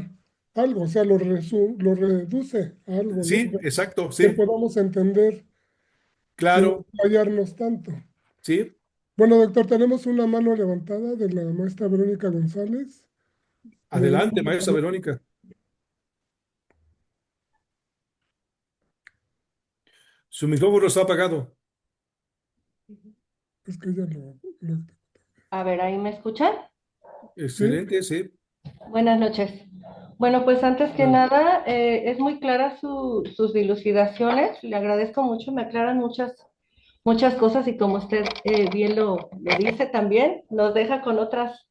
Speaker 3: algo, o sea, lo reduce a algo, ¿no?
Speaker 4: Sí, exacto,
Speaker 3: Que
Speaker 4: sí,
Speaker 3: podamos entender sin
Speaker 4: claro,
Speaker 3: fallarnos tanto.
Speaker 4: sí.
Speaker 3: Bueno, doctor, tenemos una mano levantada de la maestra Verónica González.
Speaker 4: Adelante,
Speaker 3: Por
Speaker 4: maestra
Speaker 3: favor.
Speaker 4: Verónica. Su micrófono está apagado.
Speaker 3: Es que ya lo-
Speaker 6: A ver, ¿ahí me escuchan?
Speaker 3: ¿Sí?
Speaker 4: Excelente, sí.
Speaker 6: Buenas noches. Bueno, pues antes que
Speaker 4: Bueno,
Speaker 6: nada, es muy clara sus dilucidaciones. Le agradezco mucho, me aclaran muchas cosas y como usted bien lo dice también, nos deja con otras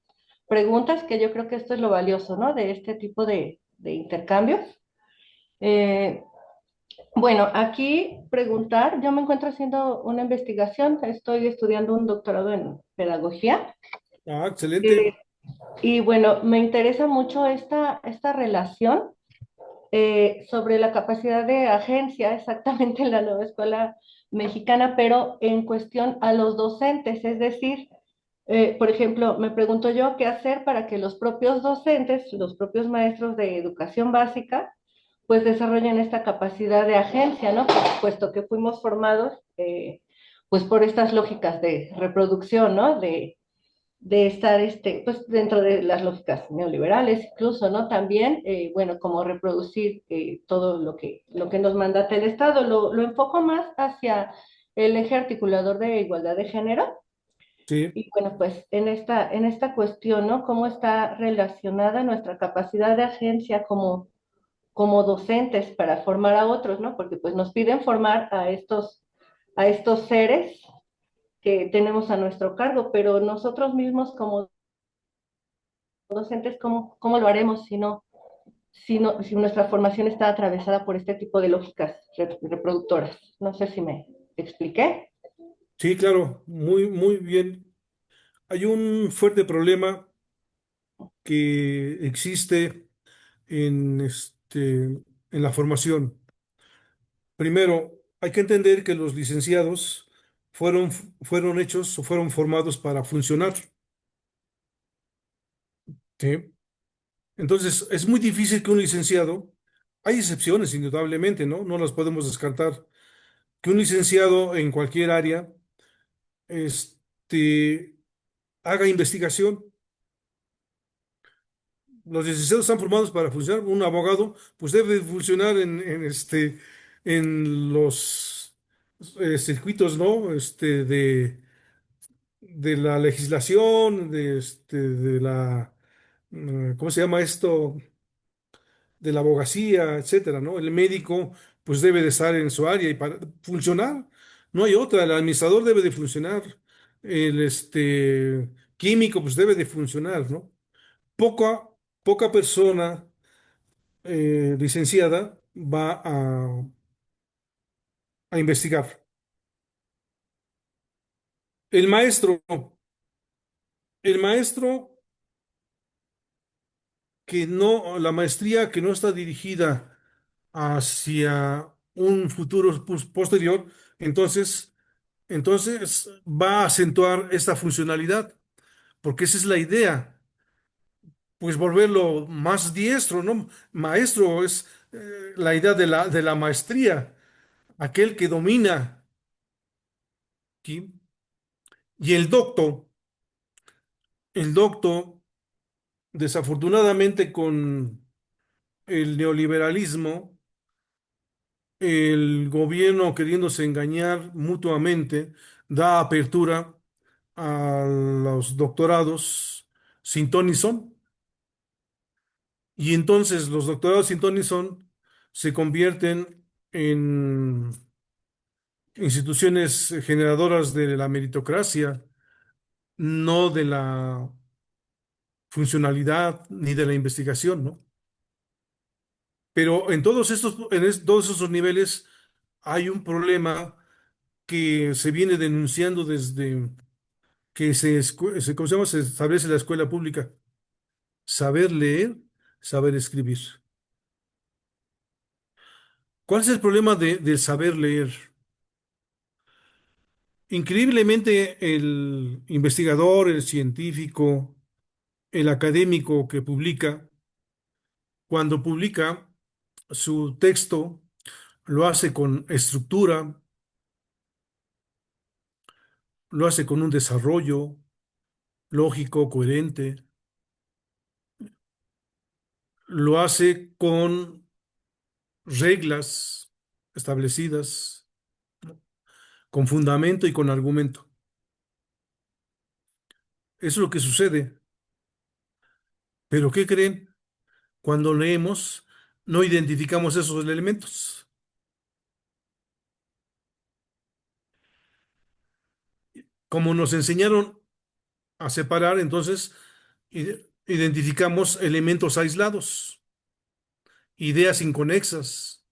Speaker 6: preguntas que yo creo que esto es lo valioso, ¿no? De este tipo de intercambios. Eh, bueno, aquí preguntar, yo me encuentro haciendo una investigación, estoy estudiando un doctorado en pedagogía.
Speaker 4: excelente.
Speaker 6: eh, Y bueno, me interesa mucho esta relación sobre la capacidad de agencia exactamente en la nueva escuela mexicana, pero en cuestión a los docentes, es decir, por ejemplo, me pregunto yo qué hacer para que los propios docentes, los propios maestros de educación básica, pues desarrollen esta capacidad de agencia, ¿no? Puesto que fuimos formados, pues por estas lógicas de reproducción, ¿no? De estar pues dentro de las lógicas neoliberales incluso, ¿no? También, bueno, como reproducir todo lo que nos mandata el Estado. Lo enfoco más hacia el eje articulador de igualdad de género.
Speaker 4: Sí,
Speaker 6: Y bueno, pues en esta cuestión, ¿no? ¿Cómo está relacionada nuestra capacidad de agencia como docentes para formar a otros, ¿no? Porque pues nos piden formar a estos seres que tenemos a nuestro cargo, pero nosotros mismos como docentes, ¿cómo lo haremos si nuestra formación está atravesada por este tipo de lógicas reproductoras? No sé si me expliqué.
Speaker 4: sí, claro, muy, muy bien. Hay un fuerte problema que existe en la formación. Primero, hay que entender que los licenciados fueron hechos o fueron formados para funcionar. ¿Sí? Entonces, es muy difícil que un licenciado, hay excepciones indudablemente, ¿no? No las podemos descartar, que un licenciado en cualquier área, este, haga investigación. Los licenciados están formados para funcionar. Un abogado, pues debe funcionar en los circuitos, ¿no? De la legislación, ¿cómo se llama esto? De la abogacía, etcétera, ¿no? El médico, pues debe de estar en su área y para funcionar, no hay otra. El administrador debe de funcionar. El químico, pues debe de funcionar, ¿no? Poca, poca persona licenciada va a investigar. El maestro, el maestro la maestría que no está dirigida hacia un futuro posterior, entonces, entonces va a acentuar esta funcionalidad, porque esa es la idea, pues volverlo más diestro, ¿no? Maestro es la idea de la maestría, aquel que domina, ¿sí? Y el docto, desafortunadamente con el neoliberalismo, el gobierno queriéndose engañar mutuamente, da apertura a los doctorados sin ton ni son. Y entonces los doctorados sin ton ni son se convierten en instituciones generadoras de la meritocracia, no de la funcionalidad ni de la investigación, ¿no? Pero en todos esos niveles hay un problema que se viene denunciando desde que ¿cómo se llama? Se establece la escuela pública. Saber leer, saber escribir. ¿Cuál es el problema del saber leer? Increíblemente, el investigador, el científico, el académico que publica, cuando publica su texto, lo hace con estructura, lo hace con un desarrollo lógico, coherente, lo hace con reglas establecidas, con fundamento y con argumento. Eso es lo que sucede. Pero ¿qué creen? Cuando leemos, no identificamos esos elementos. Como nos enseñaron a separar, entonces identificamos elementos aislados, ideas inconexas,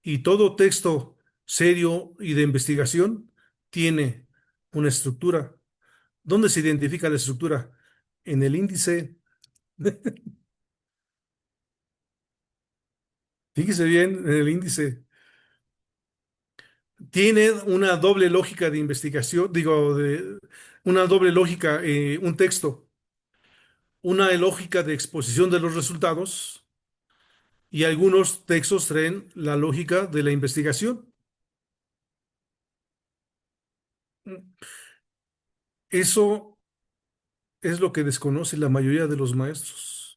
Speaker 4: y todo texto serio y de investigación tiene una estructura. ¿Dónde se identifica la estructura? En el índice. Fíjese bien, en el índice. Tiene una doble lógica de investigación, digo, una doble lógica, un texto, una lógica de exposición de los resultados, y algunos textos traen la lógica de la investigación. Eso es lo que desconoce la mayoría de los maestros.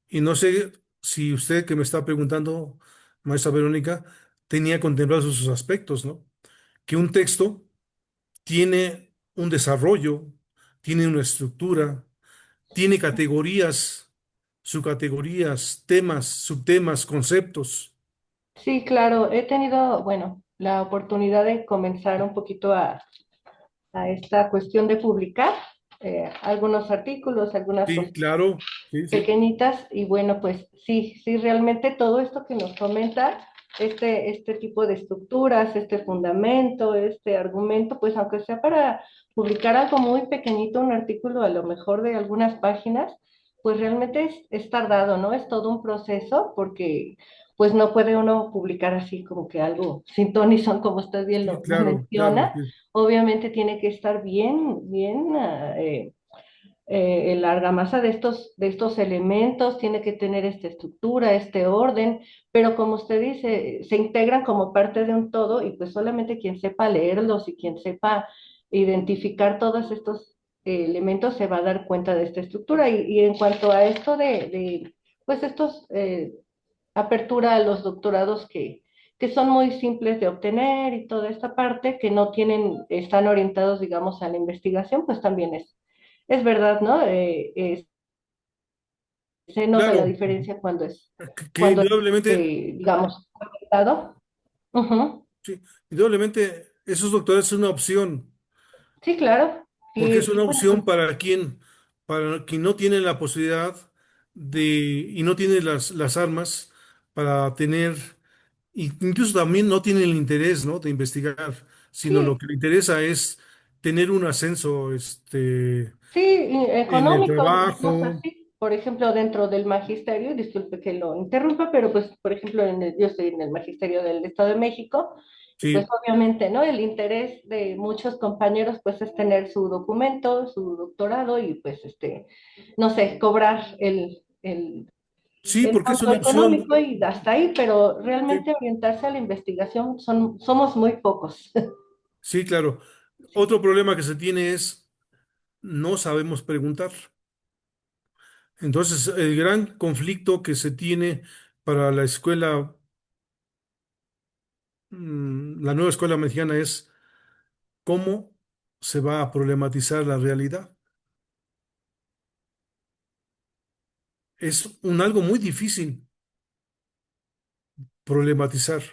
Speaker 4: Y no sé si usted que me está preguntando, maestra Verónica, tenía contemplados esos aspectos, ¿no? Que un texto tiene un desarrollo, tiene una estructura, tiene categorías, subcategorías, temas, subtemas, conceptos.
Speaker 6: Sí, claro, he tenido, bueno, la oportunidad de comenzar un poquito a esta cuestión de publicar algunos artículos, algunas
Speaker 4: Sí,
Speaker 6: cosas
Speaker 4: claro, sí, sí.
Speaker 6: pequeñitas y bueno, pues sí, sí, realmente todo esto que nos comenta, este tipo de estructuras, este fundamento, este argumento, pues aunque sea para publicar algo muy pequeñito, un artículo a lo mejor de algunas páginas, pues realmente es tardado, ¿no? Es todo un proceso porque pues no puede uno publicar así como que algo sin ton ni son, como usted bien
Speaker 4: Sí,
Speaker 6: lo
Speaker 4: claro, claro.
Speaker 6: menciona.
Speaker 4: Sí,
Speaker 6: Obviamente tiene que estar bien, bien la argamasa de estos elementos tiene que tener esta estructura, este orden, pero como usted dice, se integran como parte de un todo y pues solamente quien sepa leerlos y quien sepa identificar todos estos elementos se va a dar cuenta de esta estructura. Y en cuanto a esto pues estos apertura a los doctorados que son muy simples de obtener y toda esta parte, que no tienen, están orientados, digamos, a la investigación, pues también es verdad, ¿no? Se nota la
Speaker 4: claro,
Speaker 6: diferencia
Speaker 4: que
Speaker 6: cuando es,
Speaker 4: indudablemente,
Speaker 6: digamos, orientado. Ujú.
Speaker 4: sí, indudablemente esos doctores es una opción,
Speaker 6: Sí, claro.
Speaker 4: porque es
Speaker 6: Y
Speaker 4: una
Speaker 6: bueno, pues
Speaker 4: opción para quien no tiene la posibilidad y no tiene las armas para tener, incluso también no tiene el interés, ¿no? De investigar, sino lo
Speaker 6: sí,
Speaker 4: que le interesa es tener un ascenso,
Speaker 6: sí, y
Speaker 4: en el
Speaker 6: económico, digamos
Speaker 4: trabajo.
Speaker 6: así. Por ejemplo, dentro del magisterio, disculpe que lo interrumpa, pero pues, por ejemplo, yo estoy en el magisterio del Estado de México, y pues
Speaker 4: Sí,
Speaker 6: obviamente, ¿no? El interés de muchos compañeros, pues, es tener su documento, su doctorado y pues, no sé, cobrar
Speaker 4: sí,
Speaker 6: el
Speaker 4: porque es
Speaker 6: monto
Speaker 4: una
Speaker 6: económico
Speaker 4: opción.
Speaker 6: y hasta ahí, pero
Speaker 4: Sí,
Speaker 6: realmente orientarse a la investigación somos muy pocos.
Speaker 4: sí, claro. Otro problema que se tiene es no sabemos preguntar. Entonces, el gran conflicto que se tiene para la escuela, la nueva escuela mexicana es cómo se va a problematizar la realidad. Es algo muy difícil problematizar.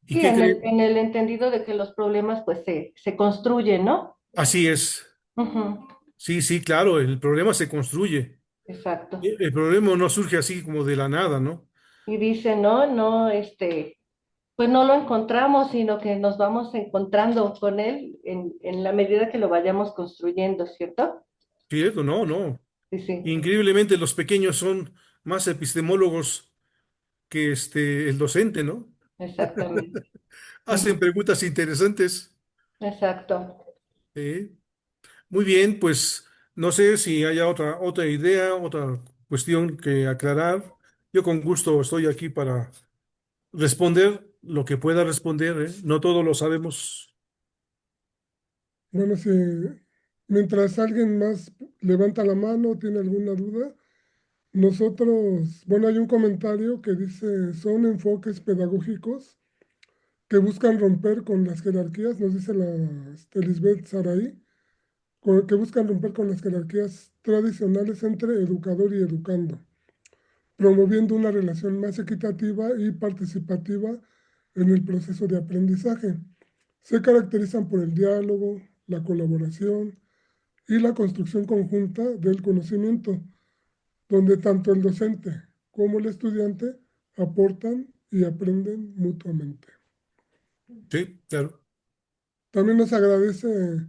Speaker 4: ¿Y
Speaker 6: Sí,
Speaker 4: qué cree?
Speaker 6: en el entendido de que los problemas pues se construyen, ¿no?
Speaker 4: Así es.
Speaker 6: Ujú,
Speaker 4: Sí, sí, claro, el problema se construye.
Speaker 6: exacto.
Speaker 4: El problema no surge así como de la nada, ¿no?
Speaker 6: Y dice, no, no, pues no lo encontramos, sino que nos vamos encontrando con él en la medida que lo vayamos construyendo, ¿cierto?
Speaker 4: ¿Cierto? No, no.
Speaker 6: Sí, sí,
Speaker 4: Increíblemente los pequeños son más epistemólogos que el docente, ¿no?
Speaker 6: exactamente.
Speaker 4: Hacen
Speaker 6: Ujú,
Speaker 4: preguntas interesantes.
Speaker 6: exacto.
Speaker 4: ¿Eh? Muy bien, pues no sé si haya otra idea, otra cuestión que aclarar. Yo con gusto estoy aquí para responder lo que pueda responder, ¿eh? No todo lo sabemos.
Speaker 3: Bueno, si mientras alguien más levanta la mano o tiene alguna duda, nosotros, bueno, hay un comentario que dice, son enfoques pedagógicos que buscan romper con las jerarquías, nos dice la Lisbeth Saray, que buscan romper con las jerarquías tradicionales entre educador y educando, promoviendo una relación más equitativa y participativa en el proceso de aprendizaje. Se caracterizan por el diálogo, la colaboración y la construcción conjunta del conocimiento, donde tanto el docente como el estudiante aportan y aprenden mutuamente.
Speaker 4: Sí, claro.
Speaker 3: También nos agradece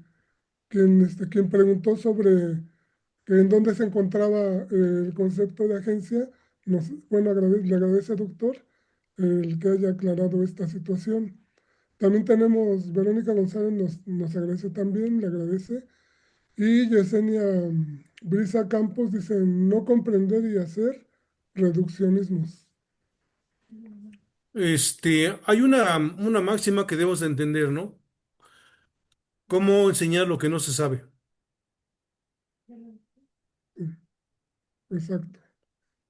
Speaker 3: quien preguntó sobre que en dónde se encontraba el concepto de agencia. Bueno, le agradece al doctor el que haya aclarado esta situación. También tenemos, Verónica González nos agradece también, le agradece. Y Yesenia Brisa Campos dice, no comprender y hacer reduccionismos.
Speaker 4: Hay una máxima que debemos de entender, ¿no? ¿Cómo enseñar lo que no se sabe?
Speaker 3: Mm, exacto.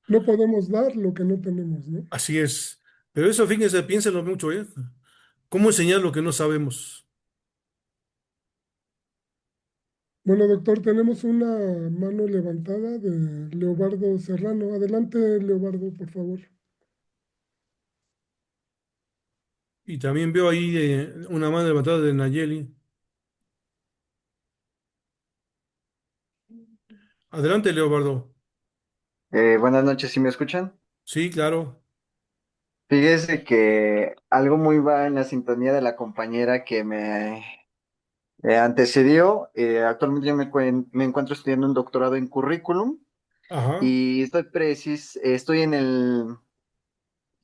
Speaker 3: No podemos dar lo que no tenemos, ¿no?
Speaker 4: Así es. Pero eso, fíjense, piénsenlo mucho, ¿eh? ¿Cómo enseñar lo que no sabemos?
Speaker 3: Bueno, doctor, tenemos una mano levantada de Leobardo Serrano. Adelante, Leobardo, por favor.
Speaker 4: Y también veo ahí una mano levantada de Nayeli. Adelante, Leobardo.
Speaker 7: Buenas noches, ¿sí me escuchan?
Speaker 4: Sí, claro.
Speaker 7: Fíjese que algo muy va en la sintonía de la compañera que me antecedió. Actualmente yo me encuentro estudiando un doctorado en currículum
Speaker 4: Ajá.
Speaker 7: y estoy en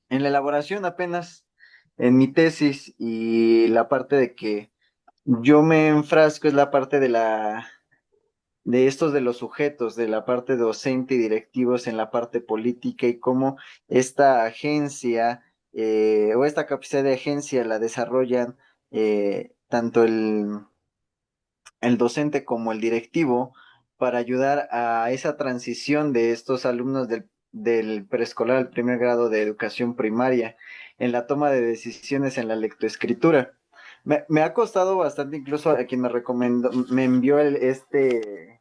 Speaker 7: la elaboración apenas en mi tesis y la parte de que yo me enfrasco es la parte de estos de los sujetos, de la parte docente y directivos en la parte política y cómo esta agencia o esta capacidad de agencia la desarrollan tanto el docente como el directivo para ayudar a esa transición de estos alumnos del preescolar al primer grado de educación primaria en la toma de decisiones en la lectoescritura. Me ha costado bastante, incluso a quien me recomendó, me envió este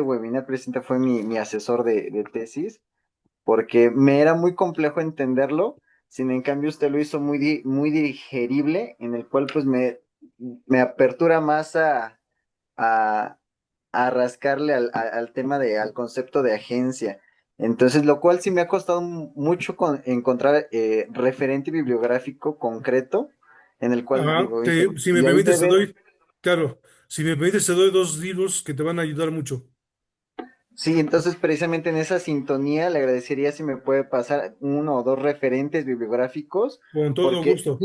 Speaker 7: webinar precisamente fue mi asesor de tesis, porque me era muy complejo entenderlo, sin en cambio usted lo hizo muy digerible, en el cual pues me apertura más a, a rascarle al tema al concepto de agencia. Entonces, lo cual sí me ha costado mucho encontrar referente bibliográfico concreto en el cual
Speaker 4: Ajá.
Speaker 7: digo, hijo,
Speaker 4: Si me
Speaker 7: y ahí
Speaker 4: permites, te
Speaker 7: debe.
Speaker 4: doy, claro, si me permites, te doy dos libros que te van a ayudar mucho.
Speaker 7: Sí, entonces precisamente en esa sintonía le agradecería si me puede pasar uno o dos referentes bibliográficos,
Speaker 4: Con todo
Speaker 7: porque
Speaker 4: gusto.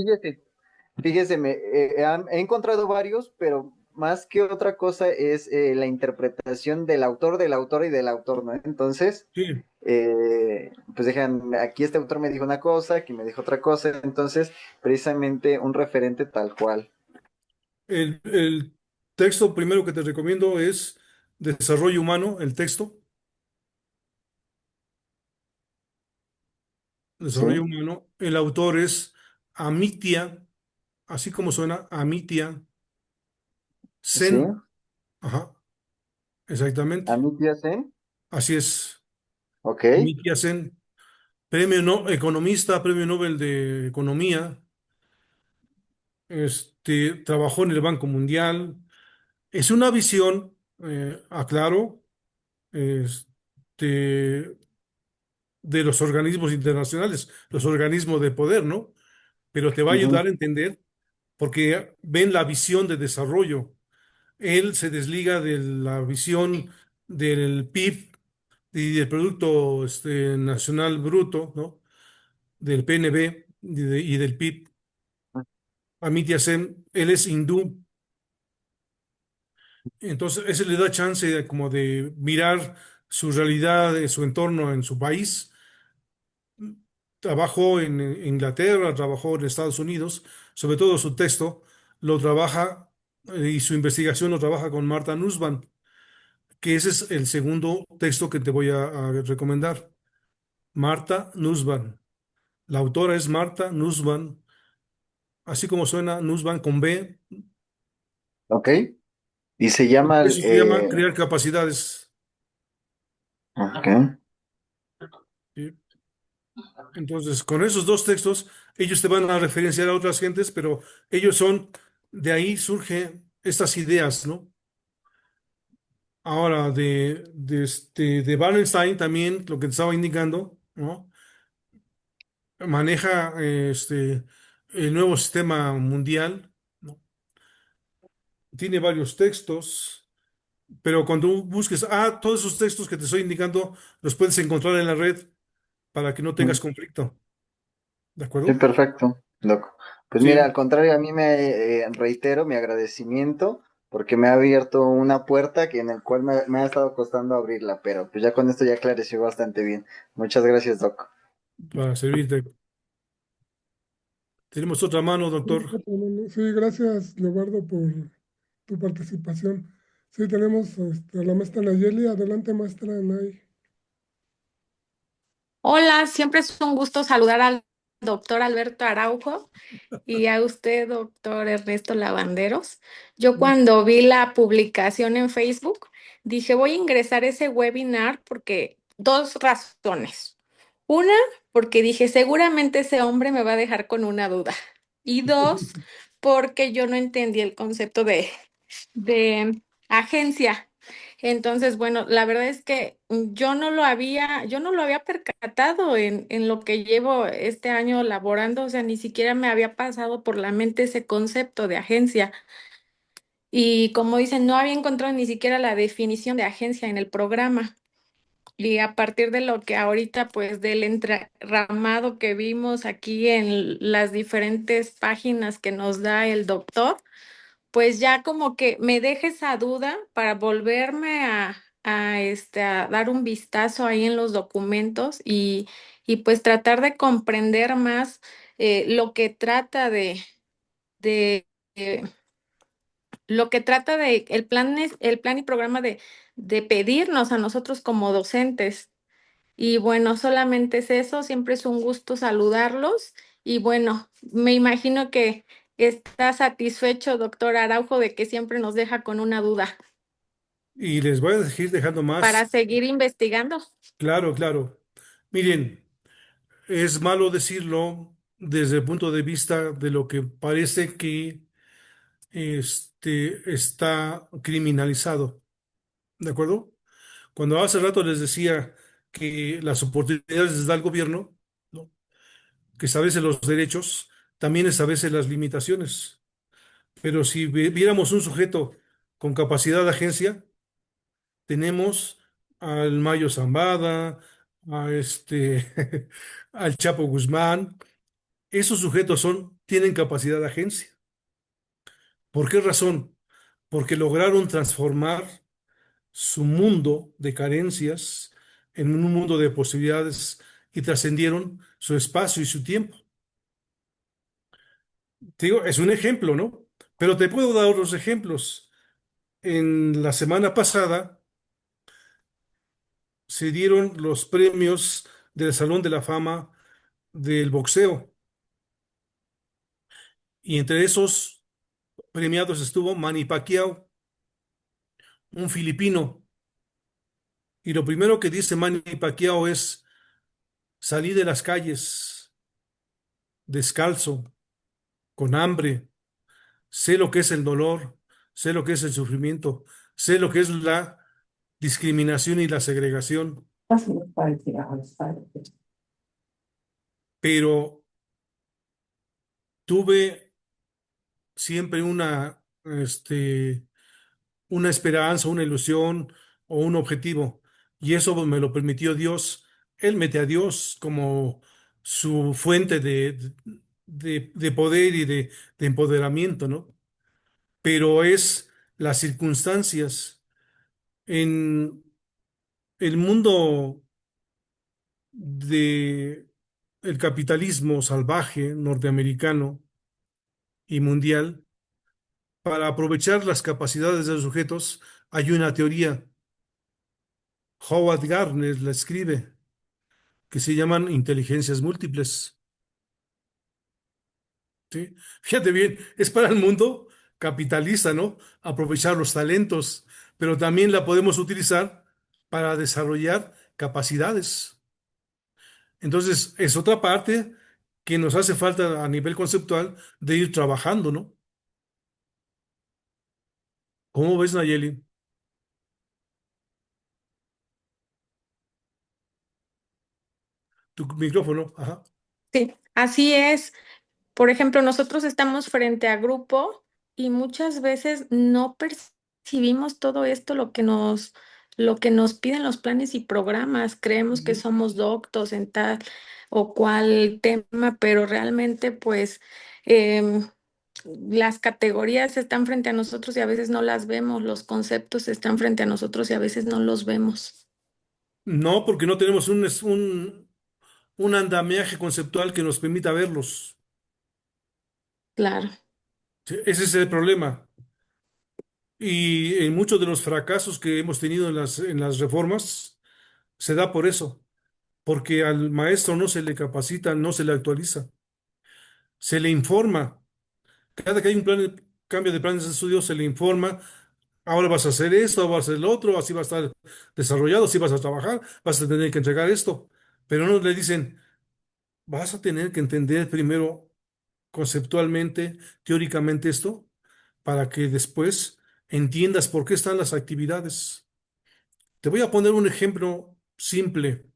Speaker 7: fíjese, he encontrado varios, pero más que otra cosa es la interpretación del autor y del autor, ¿no? Entonces,
Speaker 4: Sí.
Speaker 7: pues dejan, aquí este autor me dijo una cosa, aquí me dijo otra cosa, entonces precisamente un referente tal cual.
Speaker 4: El texto primero que te recomiendo es Desarrollo Humano, el texto.
Speaker 7: ¿Sí?
Speaker 4: Desarrollo Humano. El autor es Amitia así como suena, Amitya
Speaker 7: Sí,
Speaker 4: Sen. Ajá, exactamente.
Speaker 7: Amitya Sen.
Speaker 4: Así es.
Speaker 7: Ok,
Speaker 4: Amitya Sen, premio no, economista, premio Nobel de Economía. Trabajó en el Banco Mundial. Es una visión, aclaro, este, de los organismos internacionales, los organismos de poder, ¿no? Pero te va a ayudar
Speaker 7: ujú,
Speaker 4: a entender porque ven la visión de desarrollo. Él se desliga de la visión del PIB y del Producto Nacional Bruto, ¿no? Del PNB y del PIB. Amitya Sen, él es hindú, entonces ese le da chance como de mirar su realidad, su entorno en su país. Trabajó en Inglaterra, trabajó en Estados Unidos, sobre todo su texto lo trabaja y su investigación lo trabaja con Martha Nussbaum, que ese es el segundo texto que te voy a recomendar. Martha Nussbaum. La autora es Martha Nussbaum, así como suena Nussbaum con B.
Speaker 7: ok. Y se llama,
Speaker 4: Eso se llama crear capacidades.
Speaker 7: ok,
Speaker 4: ¿Sí? Entonces, con esos dos textos, ellos te van a referenciar a otras gentes, pero ellos son, de ahí surgen estas ideas, ¿no? Ahora, de Wallenstein también, lo que te estaba indicando, ¿no? Maneja el nuevo sistema mundial, ¿no? Tiene varios textos, pero cuando busques, todos esos textos que te estoy indicando, los puedes encontrar en la red para que no tengas
Speaker 7: mm,
Speaker 4: conflicto, ¿de
Speaker 7: sí,
Speaker 4: acuerdo?
Speaker 7: perfecto, loco. Pues mira, al
Speaker 4: Sí,
Speaker 7: contrario, a mí me reitero mi agradecimiento porque me ha abierto una puerta que en el cual me ha estado costando abrirla, pero pues ya con esto ya clareció bastante bien. Muchas gracias, Doc.
Speaker 4: para servirte. Tenemos otra mano, doctor.
Speaker 3: Sí, gracias, Leobardo, por tu participación. Sí, tenemos a la maestra Nayeli. Adelante, maestra Nay.
Speaker 8: Hola, siempre es un gusto saludar al doctor Alberto Araujo y a usted, doctor Ernesto Lavanderos. Yo cuando vi la publicación en Facebook, dije, voy a ingresar a ese webinar porque dos razones. Una, porque dije, seguramente ese hombre me va a dejar con una duda. Y dos, porque yo no entendí el concepto de agencia. Entonces, bueno, la verdad es que yo no lo había percatado en lo que llevo este año laborando, o sea, ni siquiera me había pasado por la mente ese concepto de agencia. Y como dicen, no había encontrado ni siquiera la definición de agencia en el programa. Y a partir de lo que ahorita, pues del entramado que vimos aquí en las diferentes páginas que nos da el doctor, pues ya como que me deja esa duda para volverme a dar un vistazo ahí en los documentos y pues tratar de comprender más lo que trata de, eh, lo que trata de el plan y programa de pedirnos a nosotros como docentes. Y bueno, solamente es eso, siempre es un gusto saludarlos y bueno, me imagino que está satisfecho, doctor Araujo, de que siempre nos deja con una duda
Speaker 4: Y les voy a seguir dejando
Speaker 8: para
Speaker 4: más.
Speaker 8: seguir investigando.
Speaker 4: Claro, claro. Miren, es malo decirlo desde el punto de vista de lo que parece que está criminalizado. ¿De acuerdo? Cuando hace rato les decía que las oportunidades les da el gobierno, ¿no? Que establece los derechos, también establece las limitaciones. Pero si viéramos un sujeto con capacidad de agencia, tenemos al Mayo Zambada, a al Chapo Guzmán. Esos sujetos tienen capacidad de agencia. ¿Por qué razón? Porque lograron transformar su mundo de carencias en un mundo de posibilidades y trascendieron su espacio y su tiempo. Te digo, es un ejemplo, ¿no? Pero te puedo dar otros ejemplos. En la semana pasada se dieron los premios del Salón de la Fama del boxeo Y entre esos premiados estuvo Manny Pacquiao, un filipino. Y lo primero que dice Manny Pacquiao es: salí de las calles descalzo, con hambre, sé lo que es el dolor, sé lo que es el sufrimiento, sé lo que es la discriminación y la segregación, pero tuve siempre una esperanza, una ilusión o un objetivo, y eso me lo permitió Dios. Él mete a Dios como su fuente de poder y de empoderamiento, ¿no? Pero es las circunstancias. En el mundo de el capitalismo salvaje norteamericano y mundial, para aprovechar las capacidades de los sujetos, hay una teoría. Howard Gardner la escribe, que se llaman inteligencias múltiples. ¿Sí? Fíjate bien, es para el mundo capitalista, ¿no? Aprovechar los talentos, pero también la podemos utilizar para desarrollar capacidades. Entonces, es otra parte que nos hace falta a nivel conceptual de ir trabajando, ¿no? ¿Cómo ves, Nayeli? Tu micrófono, ajá.
Speaker 8: Sí, así es. Por ejemplo, nosotros estamos frente a grupo y muchas veces no percibimos todo esto, lo que nos piden los planes y programas. Creemos que somos doctos en tal o cual tema, pero realmente, pues, em, las categorías están frente a nosotros y a veces no las vemos, los conceptos están frente a nosotros y a veces no los vemos.
Speaker 4: No, porque no tenemos un andamiaje conceptual que nos permita verlos.
Speaker 8: Claro.
Speaker 4: Sí, ese es el problema. Y en muchos de los fracasos que hemos tenido en las reformas, se da por eso, porque al maestro no se le capacita, no se le actualiza, se le informa. Cada que hay un cambio de planes de estudio, se le informa: ahora vas a hacer esto, vas a hacer lo otro, así va a estar desarrollado, así vas a trabajar, vas a tener que entregar esto. Pero no le dicen: vas a tener que entender primero conceptualmente, teóricamente esto, para que después entiendas por qué están las actividades. Te voy a poner un ejemplo simple.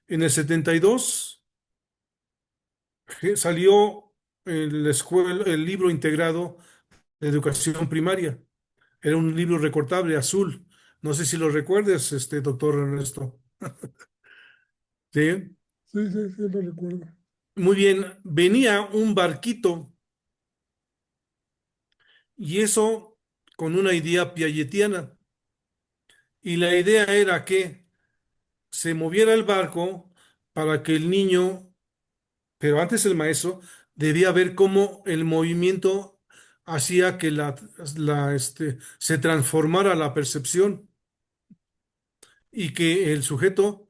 Speaker 4: En el 72 salió el libro integrado de educación primaria. Era un libro recortable azul. No sé si lo recuerdes, doctor Ernesto. Sí.
Speaker 3: Sí, sí, sí, lo recuerdo.
Speaker 4: Muy bien. Venía un barquito, y eso con una idea piagetiana. Y la idea era que se moviera el barco para que el niño, pero antes el maestro, debía ver cómo el movimiento hacía que se transformara la percepción, y que el sujeto,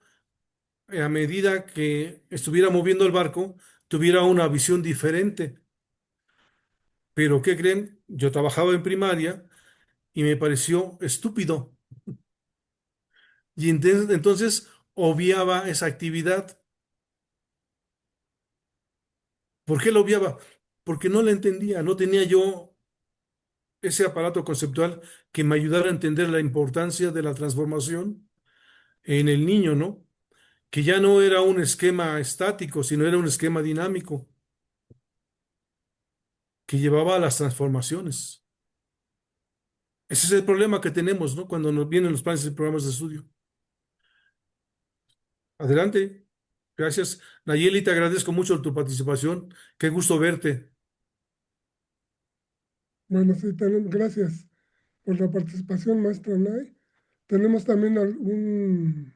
Speaker 4: a medida que estuviera moviendo el barco, tuviera una visión diferente. Pero ¿qué creen? Yo trabajaba en primaria y me pareció estúpido. Y entonces obviaba esa actividad. ¿Por qué la obviaba? Porque no la entendía, no tenía yo ese aparato conceptual que me ayudara a entender la importancia de la transformación en el niño, ¿no? Que ya no era un esquema estático, sino era un esquema dinámico que llevaba a las transformaciones. Ese es el problema que tenemos, ¿no? Cuando nos vienen los planes y programas de estudio. Adelante. Gracias. Nayeli, te agradezco mucho tu participación. Qué gusto verte.
Speaker 3: Bueno, sí, gracias por la participación, maestra Nay. Tenemos también un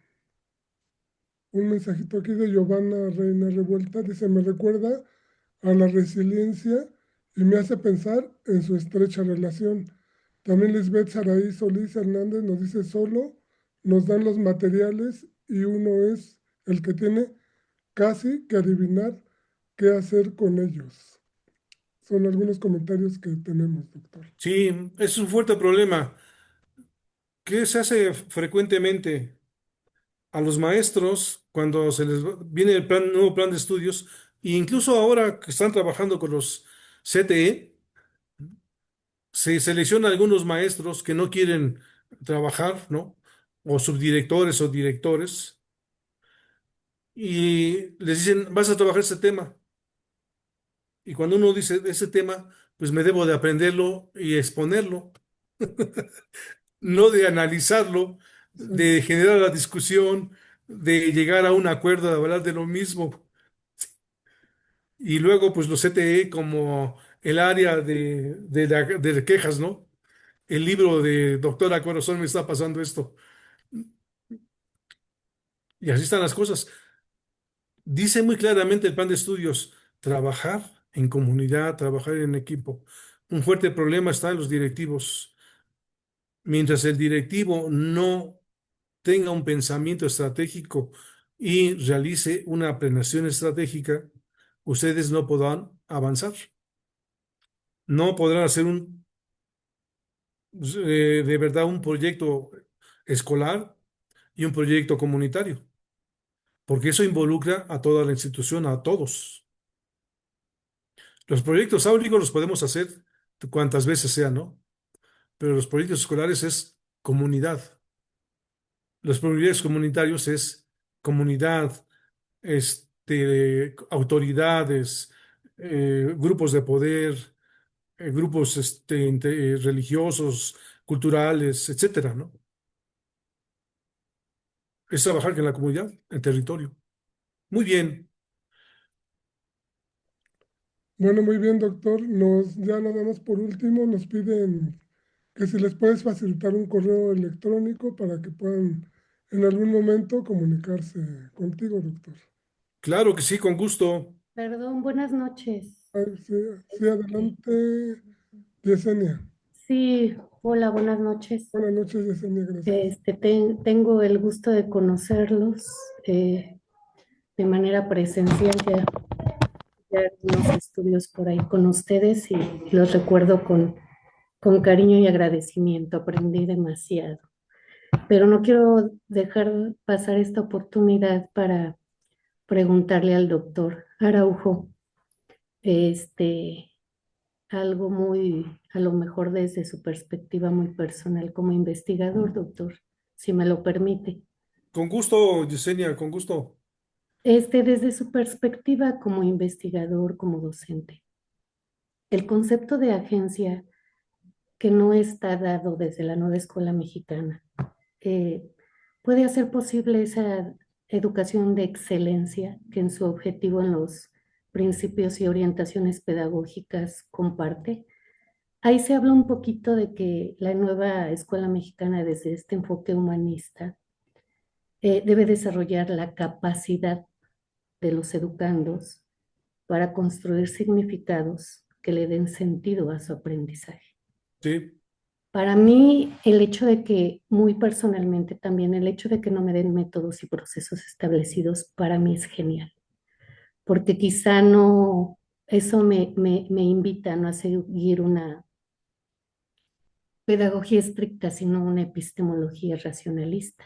Speaker 3: mensajito aquí de Giovanna Reina Revuelta. Dice: me recuerda a la resiliencia y me hace pensar en su estrecha relación. También Lisbeth Saraí Solís Hernández nos dice: solo nos dan los materiales y uno es el que tiene casi que adivinar qué hacer con ellos. Son algunos comentarios que tenemos, doctor.
Speaker 4: Sí, es un fuerte problema que se hace frecuentemente a los maestros cuando se les viene el nuevo plan de estudios, e incluso ahora que están trabajando con los CTE, se selecciona algunos maestros que no quieren trabajar, ¿no? O subdirectores o directores, y les dicen, vas a trabajar ese tema. Y cuando uno dice ese tema, pues me debo de aprenderlo y exponerlo, no de analizarlo, de
Speaker 3: Exacto,
Speaker 4: generar la discusión, de llegar a un acuerdo, de hablar de lo mismo. Y luego, pues los CTE como el área de quejas, ¿no? El libro de Doctora Corazón me está pasando esto. Y así están las cosas. Dice muy claramente el plan de estudios, trabajar en comunidad, trabajar en equipo. Un fuerte problema está en los directivos. Mientras el directivo no tenga un pensamiento estratégico y realice una planeación estratégica, ustedes no podrán avanzar. No podrán hacer de verdad un proyecto escolar y un proyecto comunitario, porque eso involucra a toda la institución, a todos. Los proyectos áulicos los podemos hacer cuantas veces sean, ¿no? Pero los proyectos escolares es comunidad. Los proyectos comunitarios es comunidad, autoridades, grupos de poder, grupos religiosos, culturales, etcétera, ¿no? Es trabajar en la comunidad, en territorio. Muy bien.
Speaker 3: Bueno, muy bien, doctor. Ya nada más por último nos piden que si les puedes facilitar un correo electrónico para que puedan en algún momento comunicarse contigo, doctor.
Speaker 4: Claro que sí, con gusto.
Speaker 9: Perdón, buenas noches.
Speaker 3: Sí, sí, adelante, Yesenia.
Speaker 9: Sí, hola, buenas noches.
Speaker 3: Buenas noches, Yesenia, gracias.
Speaker 9: Tengo el gusto de conocerlos de manera presencial, ya algunos estudios por ahí con ustedes y los recuerdo con cariño y agradecimiento. Aprendí demasiado, pero no quiero dejar pasar esta oportunidad para preguntarle al doctor Araujo, este, algo muy, a lo mejor desde su perspectiva muy personal como investigador, doctor, si me lo permite.
Speaker 4: Con gusto, Yesenia, con gusto.
Speaker 9: Desde su perspectiva como investigador, como docente, el concepto de agencia que no está dado desde la nueva escuela mexicana, eh, puede hacer posible esa educación de excelencia que en su objetivo en los principios y orientaciones pedagógicas comparte. Ahí se habla un poquito de que la nueva escuela mexicana desde este enfoque humanista debe desarrollar la capacidad de los educandos para construir significados que le den sentido a su aprendizaje.
Speaker 4: Sí,
Speaker 9: Para mí, el hecho de que, muy personalmente también, el hecho de que no me den métodos y procesos establecidos, para mí es genial, porque quizá no, eso me invita a no a seguir una pedagogía estricta, sino una epistemología racionalista.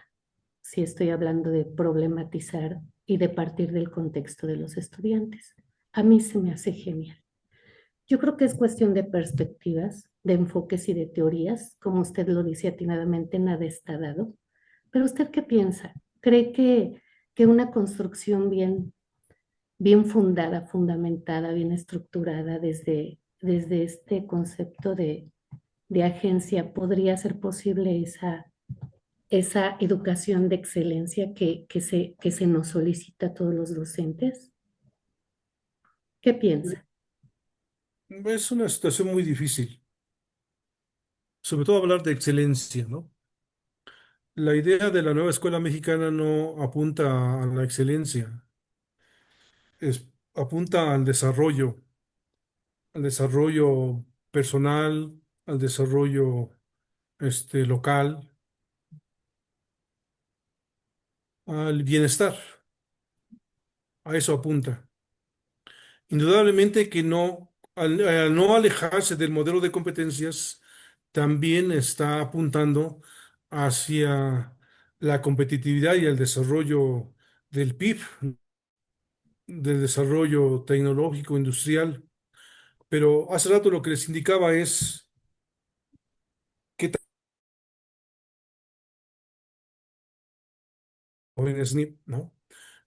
Speaker 9: Si estoy hablando de problematizar y de partir del contexto de los estudiantes. A mí se me hace genial. Yo creo que es cuestión de perspectivas, de enfoques y de teorías. Como usted lo dice atinadamente, nada está dado. Pero ¿usted qué piensa? ¿Cree que una construcción bien fundada, fundamentada, bien estructurada desde este concepto de agencia podría ser posible esa educación de excelencia que se nos solicita a todos los docentes? ¿Qué piensa?
Speaker 4: es una situación muy difícil, sobre todo hablar de excelencia, ¿no? La idea de la nueva escuela mexicana no apunta a la excelencia, apunta al desarrollo personal, al desarrollo local, al bienestar. A eso apunta. Indudablemente que no al no alejarse del modelo de competencias, también está apuntando hacia la competitividad y el desarrollo del PIB, del desarrollo tecnológico, industrial. Pero hace rato lo que les indicaba es que jóvenes, ¿no?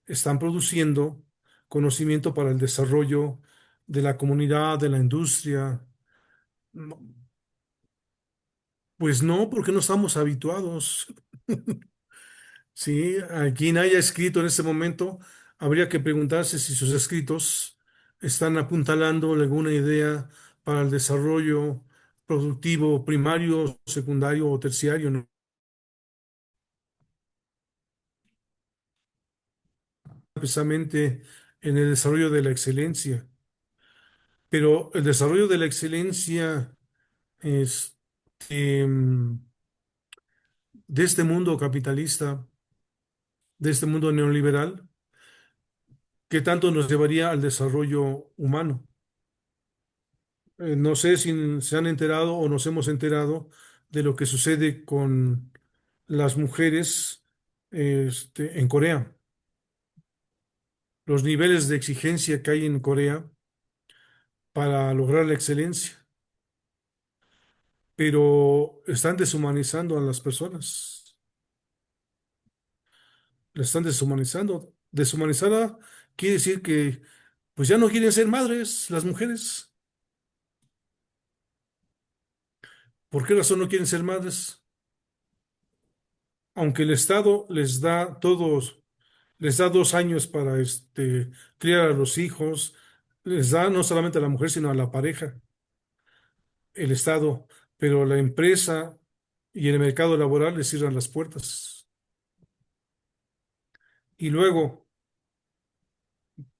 Speaker 4: Están produciendo conocimiento para el desarrollo de la comunidad, de la industria. No, pues no, porque no estamos habituados. Sí, a quien haya escrito en este momento, habría que preguntarse si sus escritos están apuntalando alguna idea para el desarrollo productivo primario, secundario o terciario, ¿no? Precisamente en el desarrollo de la excelencia. Pero el desarrollo de la excelencia es, de este mundo capitalista, de este mundo neoliberal, ¿qué tanto nos llevaría al desarrollo humano? No sé si se han enterado o nos hemos enterado de lo que sucede con las mujeres en Corea. Los niveles de exigencia que hay en Corea para lograr la excelencia, pero están deshumanizando a las personas. La están deshumanizando. Deshumanizada quiere decir que pues ya no quieren ser madres las mujeres. ¿Por qué razón no quieren ser madres? Aunque el Estado les da 2 años para criar a los hijos, les da no solamente a la mujer, sino a la pareja, el Estado, pero la empresa y el mercado laboral les cierran las puertas. Y luego,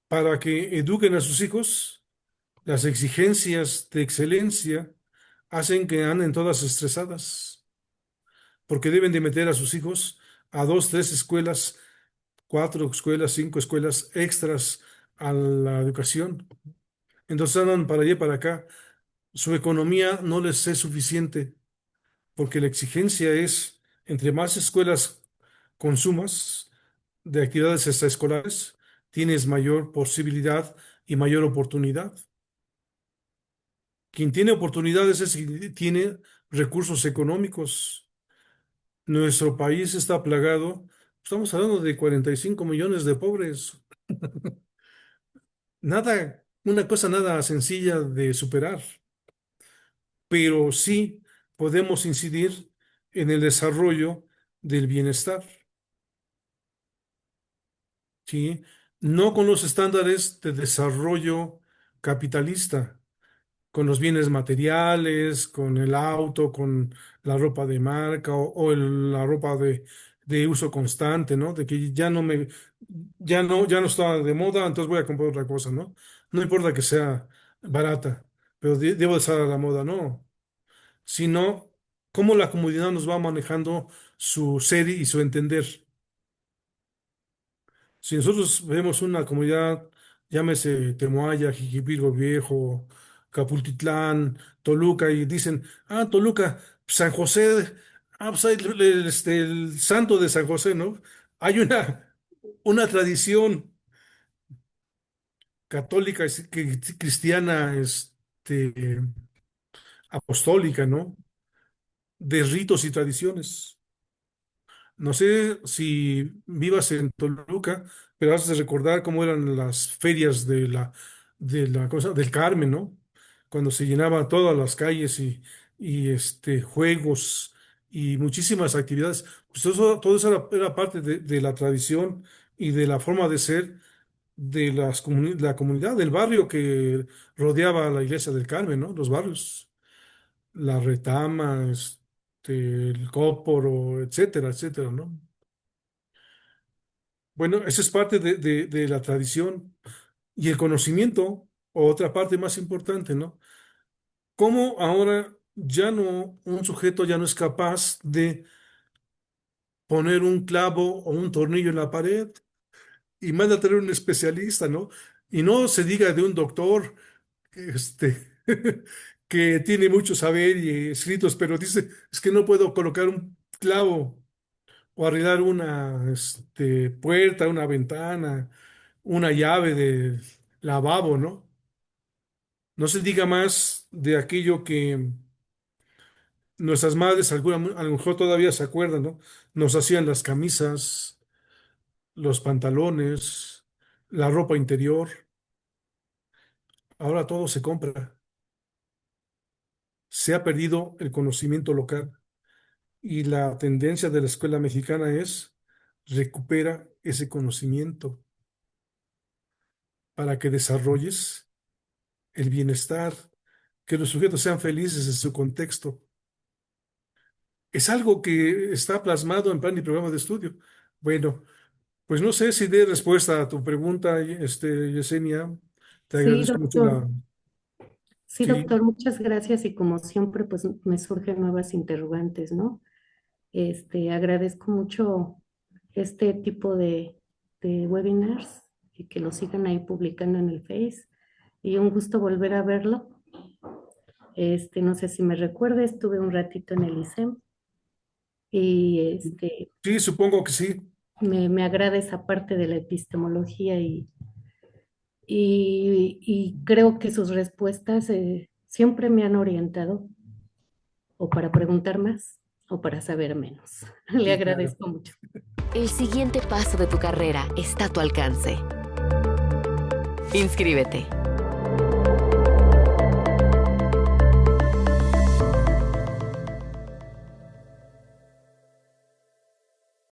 Speaker 4: para que eduquen a sus hijos, las exigencias de excelencia hacen que anden todas estresadas, porque deben de meter a sus hijos a 2, 3 escuelas, 4 escuelas, 5 escuelas extras a la educación. Entonces andan para allá y para acá. Su economía no les es suficiente, porque la exigencia es, entre más escuelas consumas de actividades extraescolares, tienes mayor posibilidad y mayor oportunidad. Quien tiene oportunidades es quien tiene recursos económicos. Nuestro país está plagado, estamos hablando de 45 millones de pobres. Nada, una cosa nada sencilla de superar, pero sí podemos incidir en el desarrollo del bienestar, ¿sí? No con los estándares de desarrollo capitalista, con los bienes materiales, con el auto, con la ropa de marca la ropa de uso constante, ¿no? De que ya no está de moda, entonces voy a comprar otra cosa, ¿no? No importa que sea barata, pero debo de estar a la moda, no. Sino cómo la comunidad nos va manejando su ser y su entender. Si nosotros vemos una comunidad, llámese Temoaya, Jiquipilco Viejo, Capultitlán, Toluca, y dicen, Toluca, San José, pues hay el santo de San José, ¿no? Hay una tradición católica, cristiana, apostólica, ¿no? De ritos y tradiciones. No sé si vivas en Toluca, pero has de recordar cómo eran las ferias de la cosa del Carmen, ¿no? Cuando se llenaban todas las calles y juegos y muchísimas actividades. Pues todo eso era parte de la tradición y de la forma de ser de la comunidad, del barrio que rodeaba a la iglesia del Carmen, ¿no? Los barrios, la Retama, el Cóporo, etcétera, etcétera, ¿no? Bueno, eso es parte de la tradición y el conocimiento, otra parte más importante, ¿no? ¿Cómo ahora un sujeto ya no es capaz de poner un clavo o un tornillo en la pared y manda a tener un especialista, ¿no? Y no se diga de un doctor este, que tiene mucho saber y escritos, pero dice, es que no puedo colocar un clavo o arreglar una puerta, una ventana, una llave de lavabo, ¿no? No se diga más de aquello que nuestras madres, a lo mejor todavía se acuerdan, ¿no? Nos hacían las camisas, los pantalones, la ropa interior. Ahora todo se compra. Se ha perdido el conocimiento local y la tendencia de la escuela mexicana es recupera ese conocimiento para que desarrolles el bienestar, que los sujetos sean felices en su contexto. Es algo que está plasmado en plan y programa de estudio. Bueno, pues no sé si dé respuesta a tu pregunta, Yesenia. Te
Speaker 9: Sí,
Speaker 4: agradezco mucho
Speaker 9: doctor. Sí,
Speaker 4: Sí,
Speaker 9: doctor, muchas gracias y como siempre, pues me surgen nuevas interrogantes, ¿no? Agradezco mucho este tipo de webinars y que lo sigan ahí publicando en el Face. Y un gusto volver a verlo. No sé si me recuerda, estuve un ratito en el ISEM y
Speaker 4: sí, supongo que sí.
Speaker 9: me agrada esa parte de la epistemología y creo que sus respuestas siempre me han orientado o para preguntar más o para saber menos. Le
Speaker 4: Sí, claro.
Speaker 9: agradezco mucho.
Speaker 1: El siguiente paso de tu carrera está a tu alcance. Inscríbete.